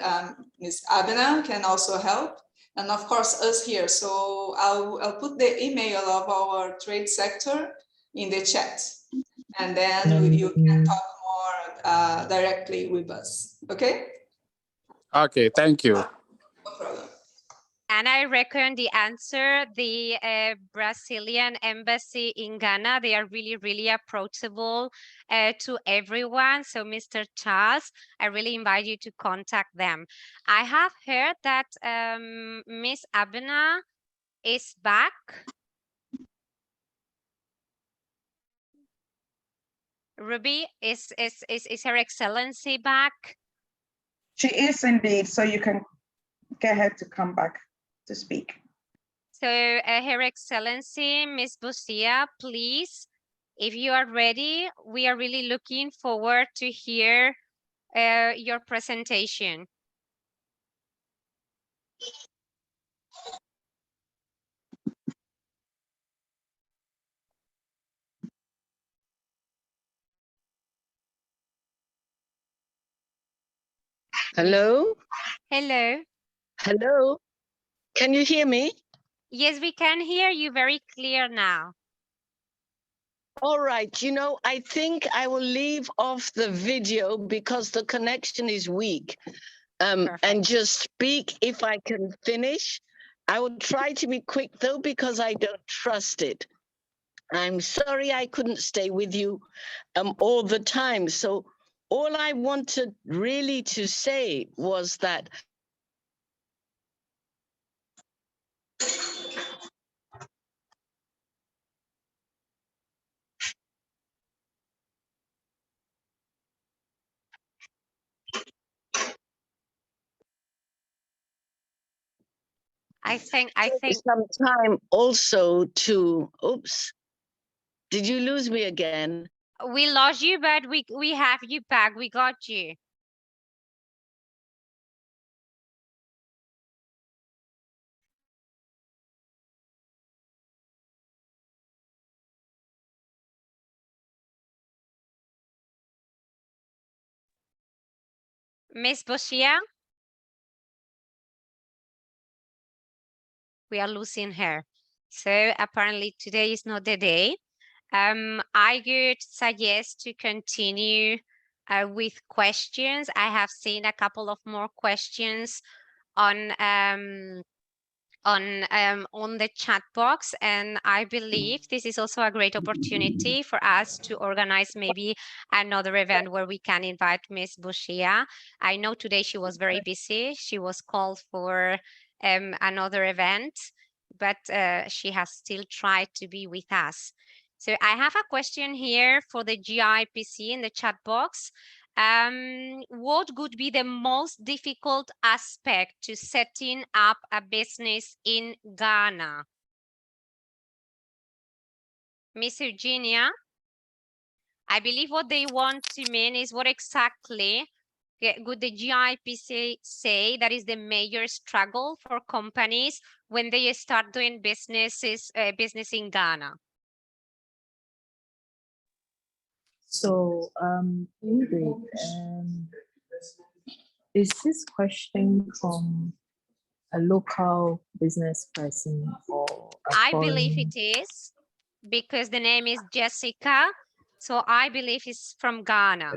Ms. Abena, can also help. And of course, us here. So I'll put the email of our trade sector in the chat. And then you can talk more directly with us. Okay? Okay, thank you. No problem. And I reckon the answer, the Brazilian embassy in Ghana, they are really, really approachable to everyone. So Mr. Charles, I really invite you to contact them. I have heard that Ms. Abena is back. Ruby, is Her Excellency back? She is indeed, so you can get her to come back to speak. So Her Excellency, Ms. Busia, please, if you are ready, we are really looking forward to hear your presentation. Hello? Hello. Hello? Can you hear me? Yes, we can hear you very clear now. All right, you know, I think I will leave off the video because the connection is weak. And just speak if I can finish. I will try to be quick though, because I don't trust it. I'm sorry I couldn't stay with you all the time. So all I wanted really to say was that I think some time also to, oops, did you lose me again? we lost you, but we have you back. We got you. Miss Boshia? We are losing her. So apparently today is not the day. I would suggest to continue with questions. I have seen a couple of more questions on the chat box, and I believe this is also a great opportunity for us to organize maybe another event where we can invite Miss Bushia. I know today she was very busy. She was called for another event, but she has still tried to be with us. So I have a question here for the GIPC in the chat box. What would be the most difficult aspect to setting up a business in Ghana? Miss Eugenia, I believe what they want to mean is what exactly would the GIPC say that is the major struggle for companies when they start doing business in Ghana? So, Ingrid, is this question from a local business person or I believe it is, because the name is Jessica. So I believe it's from Ghana.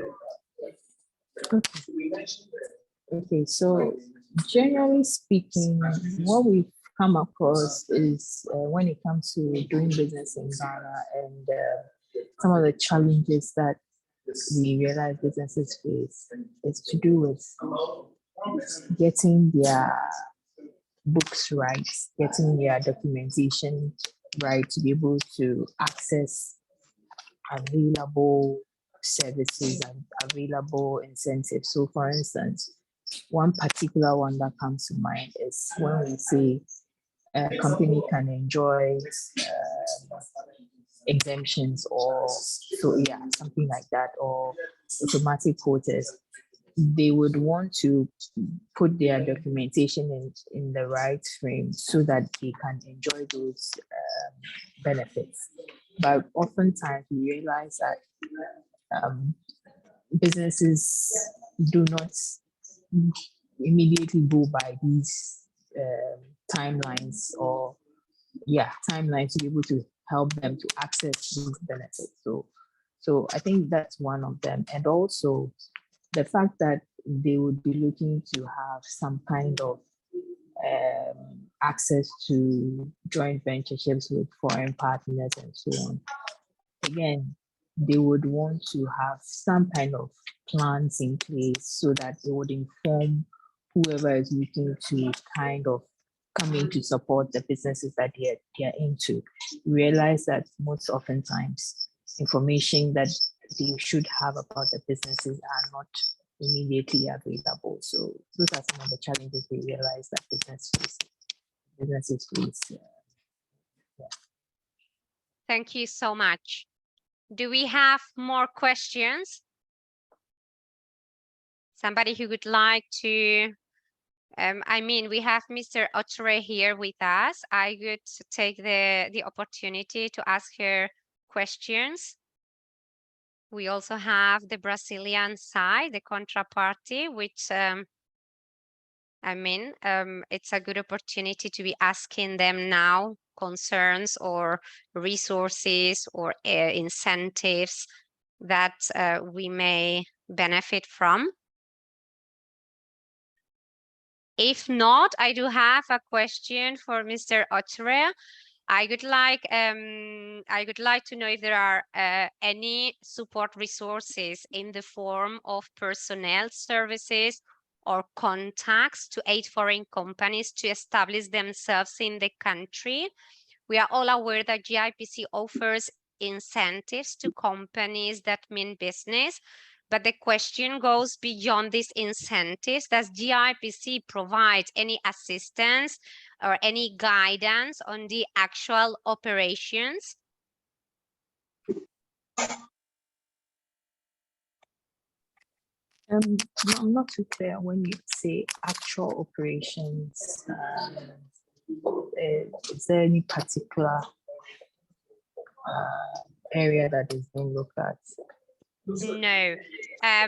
Okay, so generally speaking, what we've come across is when it comes to doing business in Ghana and some of the challenges that we realize businesses face is to do with getting their books right, getting their documentation right to be able to access available services and available incentives. So for instance, one particular one that comes to mind is when we say a company can enjoy exemptions or something like that, or automatic quotas. They would want to put their documentation in the right frame so that they can enjoy those benefits. But oftentimes we realize that businesses do not immediately go by these timelines to be able to help them to access these benefits. So I think that's one of them. And also the fact that they would be looking to have some kind of access to joint ventureships with foreign partners and so on. Again, they would want to have some kind of plans in place so that it would inform whoever is looking to kind of come in to support the businesses that they're into. Realize that most oftentimes information that they should have about the businesses are not immediately available. So those are some of the challenges we realize that businesses face. Thank you so much. Do we have more questions? Somebody who would like to, we have Mr. Otre here with us. I would take the opportunity to ask her questions. We also have the Brazilian side, the contraparty, which it's a good opportunity to be asking them now concerns or resources or incentives that we may benefit from. If not, I do have a question for Mr. Otre. I would like to know if there are any support resources in the form of personnel services or contacts to aid foreign companies to establish themselves in the country. We are all aware that GIPC offers incentives to companies that mean business, but the question goes beyond these incentives. Does GIPC provide any assistance or any guidance on the actual operations? I'm not too clear when you say actual operations. Is there any particular area that is being looked at? No.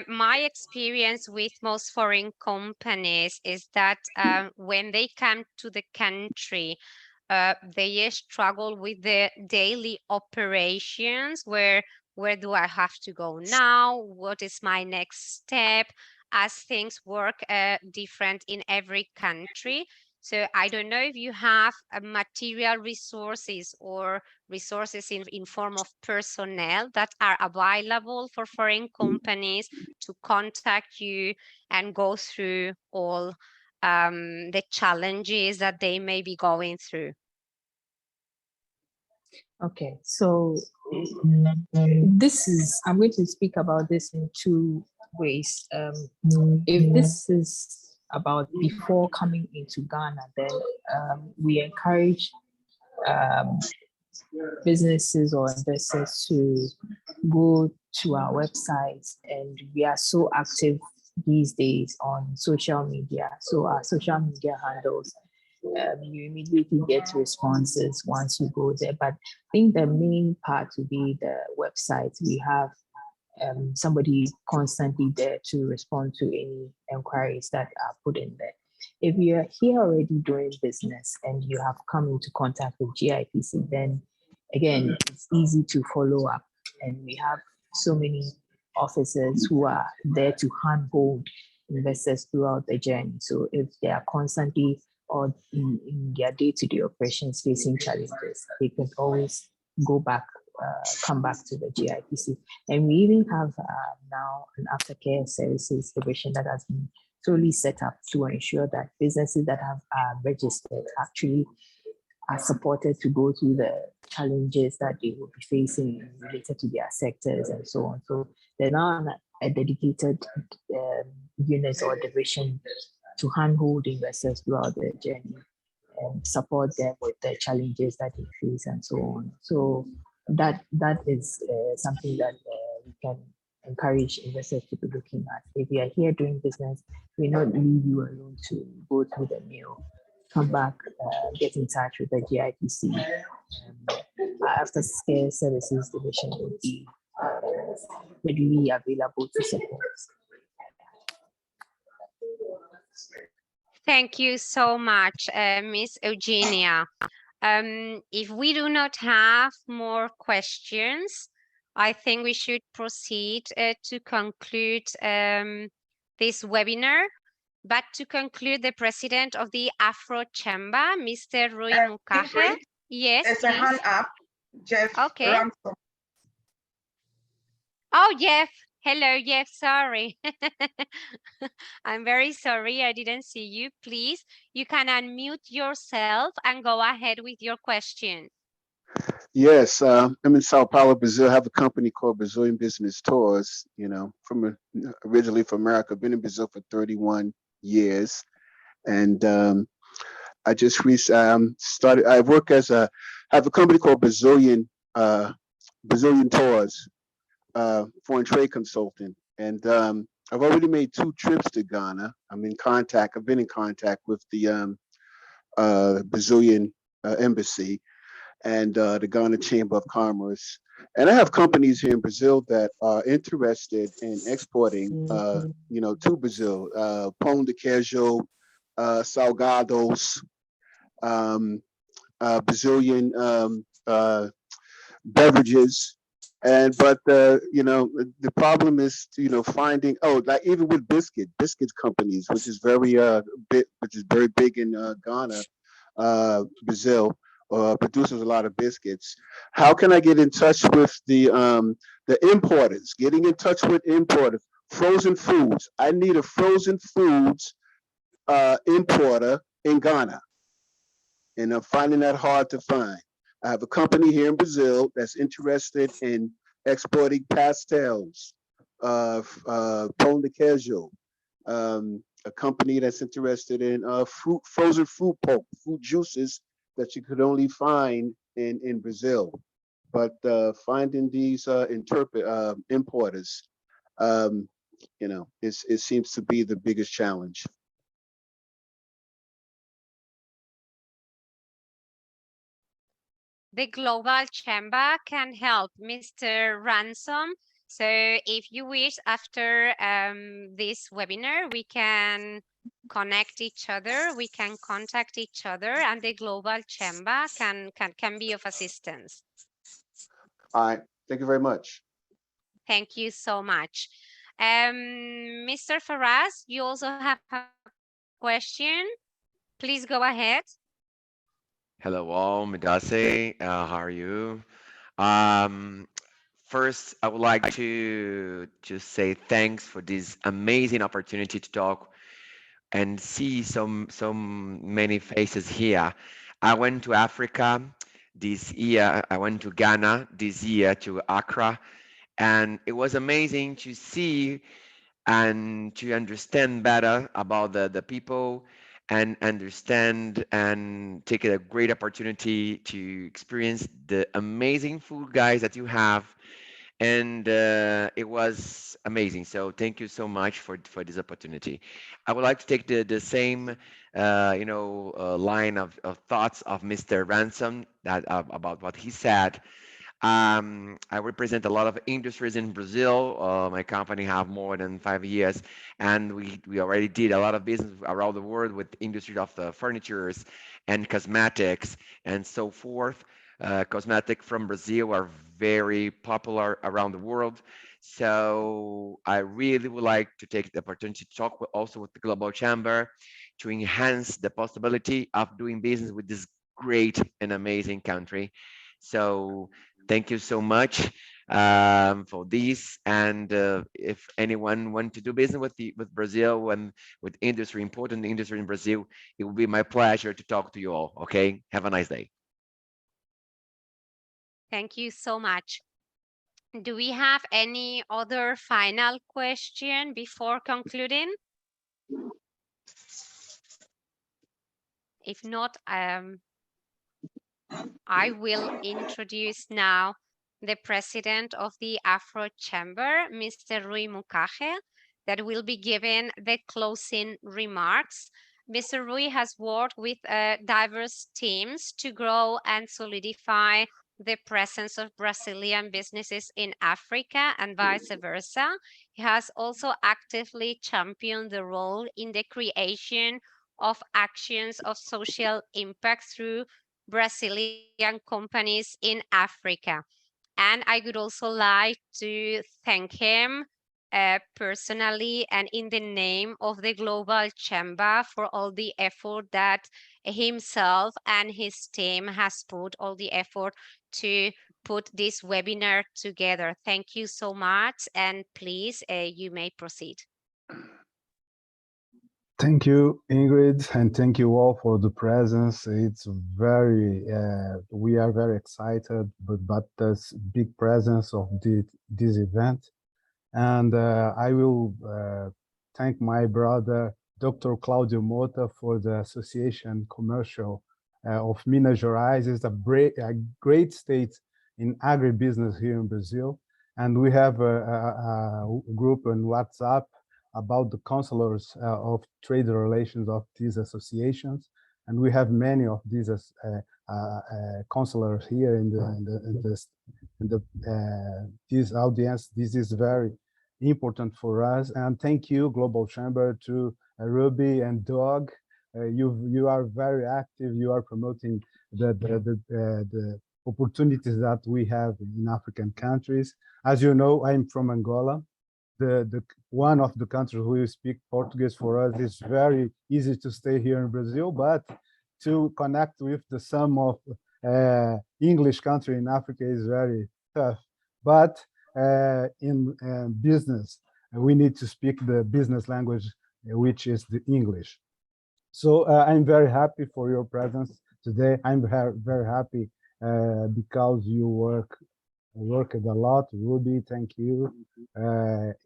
My experience with most foreign companies is that when they come to the country, they struggle with the daily operations, where do I have to go now? What is my next step? As things work different in every country. So I don't know if you have material resources or resources in form of personnel that are available for foreign companies to contact you and go through all the challenges that they may be going through. Okay, so I'm going to speak about this in two ways. If this is about before coming into Ghana, then we encourage businesses or investors to go to our website, and we are so active these days on social media. So our social media handles, you immediately get responses once you go there. But I think the main part would be the website. We have somebody constantly there to respond to any inquiries that are put in there. If you're here already doing business and you have come into contact with GIPC, then again, it's easy to follow up. And we have so many officers who are there to handhold investors throughout the journey. So if they are constantly or in their day-to-day operations facing challenges, they can always go back, come back to the GIPC. And we even have now an aftercare services division that has been solely set up to ensure that businesses that have registered actually are supported to go through the challenges that they will be facing related to their sectors and so on. So they're now a dedicated unit or division to handhold investors throughout their journey and support them with the challenges that they face and so on. So that is something that we can encourage investors to be looking at. If you are here doing business, we not leave you alone to go through the mill. Come back, get in touch with the GIPC. After Care Services Division will be readily available to support. Thank you so much, Ms. Eugenia. If we do not have more questions, I think we should proceed to conclude this webinar. But to conclude, the president of the AfroChamber, Mr. Rui Mukahe. Yes, there's a hand up. Jeff. Okay. Ransom. Oh, Jeff. Hello, Jeff. Sorry. I'm very sorry. I didn't see you. Please, you can unmute yourself and go ahead with your question. Yes, I'm in Sao Paulo, Brazil. I have a company called Brazilian Business Tours, from originally from America. I've been in Brazil for 31 years. And I just started, I have a company called Brazilian Tours, foreign trade consultant. And I've already made 2 trips to Ghana. I've been in contact with the Brazilian embassy and the Ghana Chamber of Commerce. And I have companies here in Brazil that are interested in exporting, to Brazil, pão de queijo, salgados, Brazilian beverages. But the problem is, finding, like even with biscuit companies, which is very big in Ghana, Brazil. Produces a lot of biscuits. How can I get in touch with the importers? Getting in touch with importers frozen foods. I need a frozen foods importer in Ghana, and I'm finding that hard to find. I have a company here in Brazil that's interested in exporting pastels, pão de queijo, a company that's interested in frozen fruit pulp, fruit juices that you could only find in Brazil. But finding these importers, it seems to be the biggest challenge. The Global Chamber can help Mr. Ransom. So if you wish, after this webinar, we can connect each other, we can contact each other, and the Global Chamber can be of assistance. All right, thank you very much. Thank you so much. Mr. Faraz, you also have a question. Please go ahead. Hello all, Midase. How are you? First, I would like to just say thanks for this amazing opportunity to talk and see so many faces here. I went to Africa this year. I went to Ghana this year, to Accra, and it was amazing to see and to understand better about the people, and understand and take a great opportunity to experience the amazing food guys that you have. And it was amazing. So thank you so much for this opportunity. I would like to take the same line of thoughts of Mr. Ransom, that about what he said. I represent a lot of industries in Brazil. My company have more than 5 years, and we already did a lot of business around the world with industry of the furnitures and cosmetics and so forth. Cosmetics from Brazil are very popular around the world. So I really would like to take the opportunity to talk also with the Global Chamber to enhance the possibility of doing business with this great and amazing country. So thank you so much for this. And if anyone wants to do business with Brazil and with industry, important industry in Brazil, it will be my pleasure to talk to you all. Okay, have a nice day. Thank you so much. Do we have any other final question before concluding? If not, I will introduce now the president of the AfroChamber, Mr. Rui Mukache, that will be giving the closing remarks. Mr. Rui has worked with diverse teams to grow and solidify the presence of Brazilian businesses in Africa and vice versa. He has also actively championed the role in the creation of actions of social impact through Brazilian companies in Africa. And I would also like to thank him personally and in the name of the Global Chamber for all the effort that himself and his team has put, all the effort to put this webinar together. Thank you so much, and please, you may proceed. Thank you, Ingrid, and thank you all for the presence. It's very, we are very excited, but this big presence of this event. And I will thank my brother, Dr. Claudio Mota, for the Association Commercial of Minas Gerais. It's a great state in agribusiness here in Brazil. And we have a group on WhatsApp about the counselors of trade relations of these associations, and we have many of these counselors here in this audience. This is very important for us, and thank you, Global Chamber, to Ruby and Doug. You are very active. You are promoting the opportunities that we have in African countries. As you know, I'm from Angola. The one of the countries who speak Portuguese. For us, it's very easy to stay here in Brazil, but to connect with the sum of English country in Africa is very tough. But in business, we need to speak the business language, which is the English. So I'm very happy for your presence today. I'm very happy because you worked a lot. Ruby, thank you.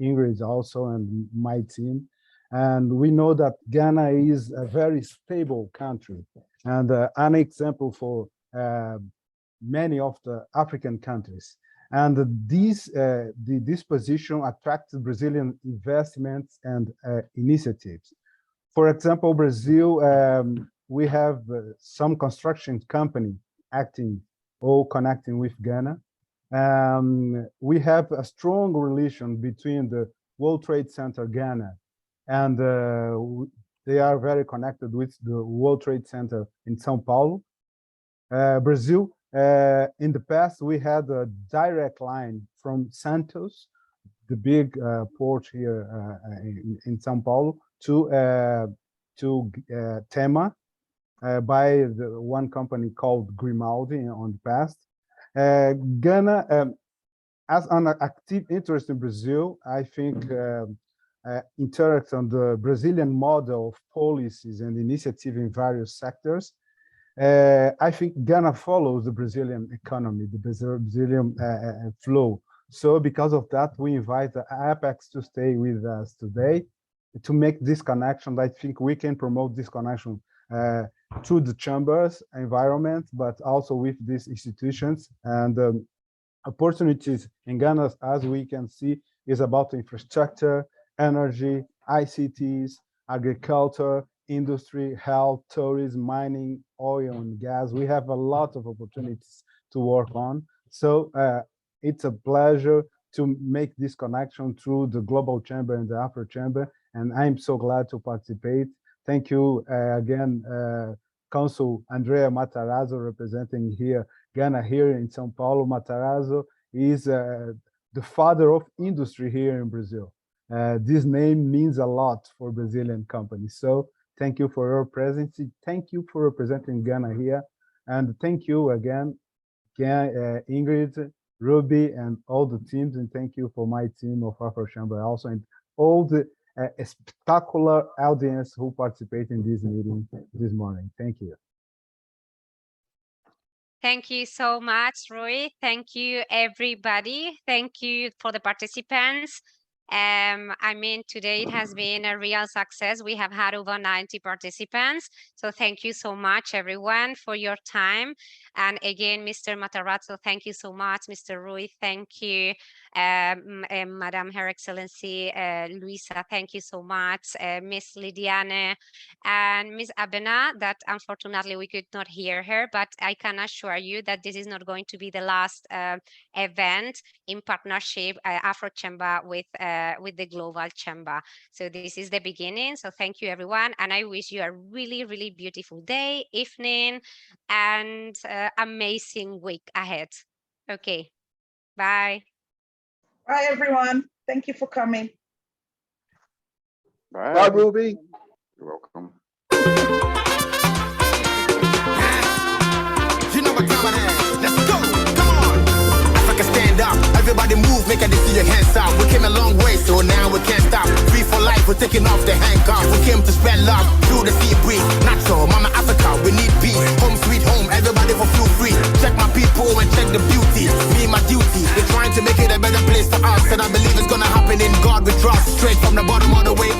Ingrid also, and my team. And we know that Ghana is a very stable country and an example for many of the African countries. And this position attracts Brazilian investments and initiatives. For example, Brazil, we have some construction company acting or connecting with Ghana. We have a strong relation between the World Trade Center Ghana, and they are very connected with the World Trade Center in São Paulo. Brazil, in the past, we had a direct line from Santos, the big port here in São Paulo, to Tema by the one company called Grimaldi on the past. Ghana, as an active interest in Brazil, I think interacts on the Brazilian model of policies and initiative in various sectors. I think Ghana follows the Brazilian economy, the Brazilian flow. So because of that, we invite the Apex to stay with us today to make this connection. I think we can promote this connection to the chambers environment, but also with these institutions. And opportunities in Ghana, as we can see, is about infrastructure, energy, ICTs, agriculture, industry, health, tourism, mining, oil and gas. We have a lot of opportunities to work on. So it's a pleasure to make this connection through the Global Chamber and the AfroChamber, and I'm so glad to participate. Thank you again, Council Andrea Matarazzo, representing here Ghana here in São Paulo. Matarazzo is the father of industry here in Brazil. This name means a lot for Brazilian companies. So thank you for your presence. Thank you for representing Ghana here. And thank you again, Ingrid, Ruby, and all the teams. And thank you for my team of AfroChamber also, and all the spectacular audience who participate in this meeting this morning. Thank you. Thank you so much, Rui. Thank you, everybody. Thank you for the participants. I mean, today it has been a real success. We have had over 90 participants. So thank you so much, everyone, for your time. And again, Mr. Matarazzo, thank you so much. Mr. Rui, thank you. Madam Her Excellency Luisa, thank you so much. Miss Lidiane and Miss Abena, that unfortunately we could not hear her, but I can assure you that this is not going to be the last event in partnership AfroChamber with the Global Chamber. So this is the beginning. So thank you, everyone. And I wish you a really, really beautiful day, evening, and amazing week ahead. Okay, bye. Bye, everyone. Thank you for coming. Bye, Ruby. You're welcome. You know what time it is. Let's go. Come on. Africa, stand up. Everybody move. Make a see your hands up. We came a long way, so now we can't stop. Free for life. We're taking off the handcuffs. We came to spread love through the sea breeze. Natural, Mama Africa. We need peace. Home sweet home. Everybody for feel free. Check my people and check the beauty. Me, my duty. We're trying to make it a better place for us, and I believe it's gonna happen in God we trust. Straight from the bottom all the way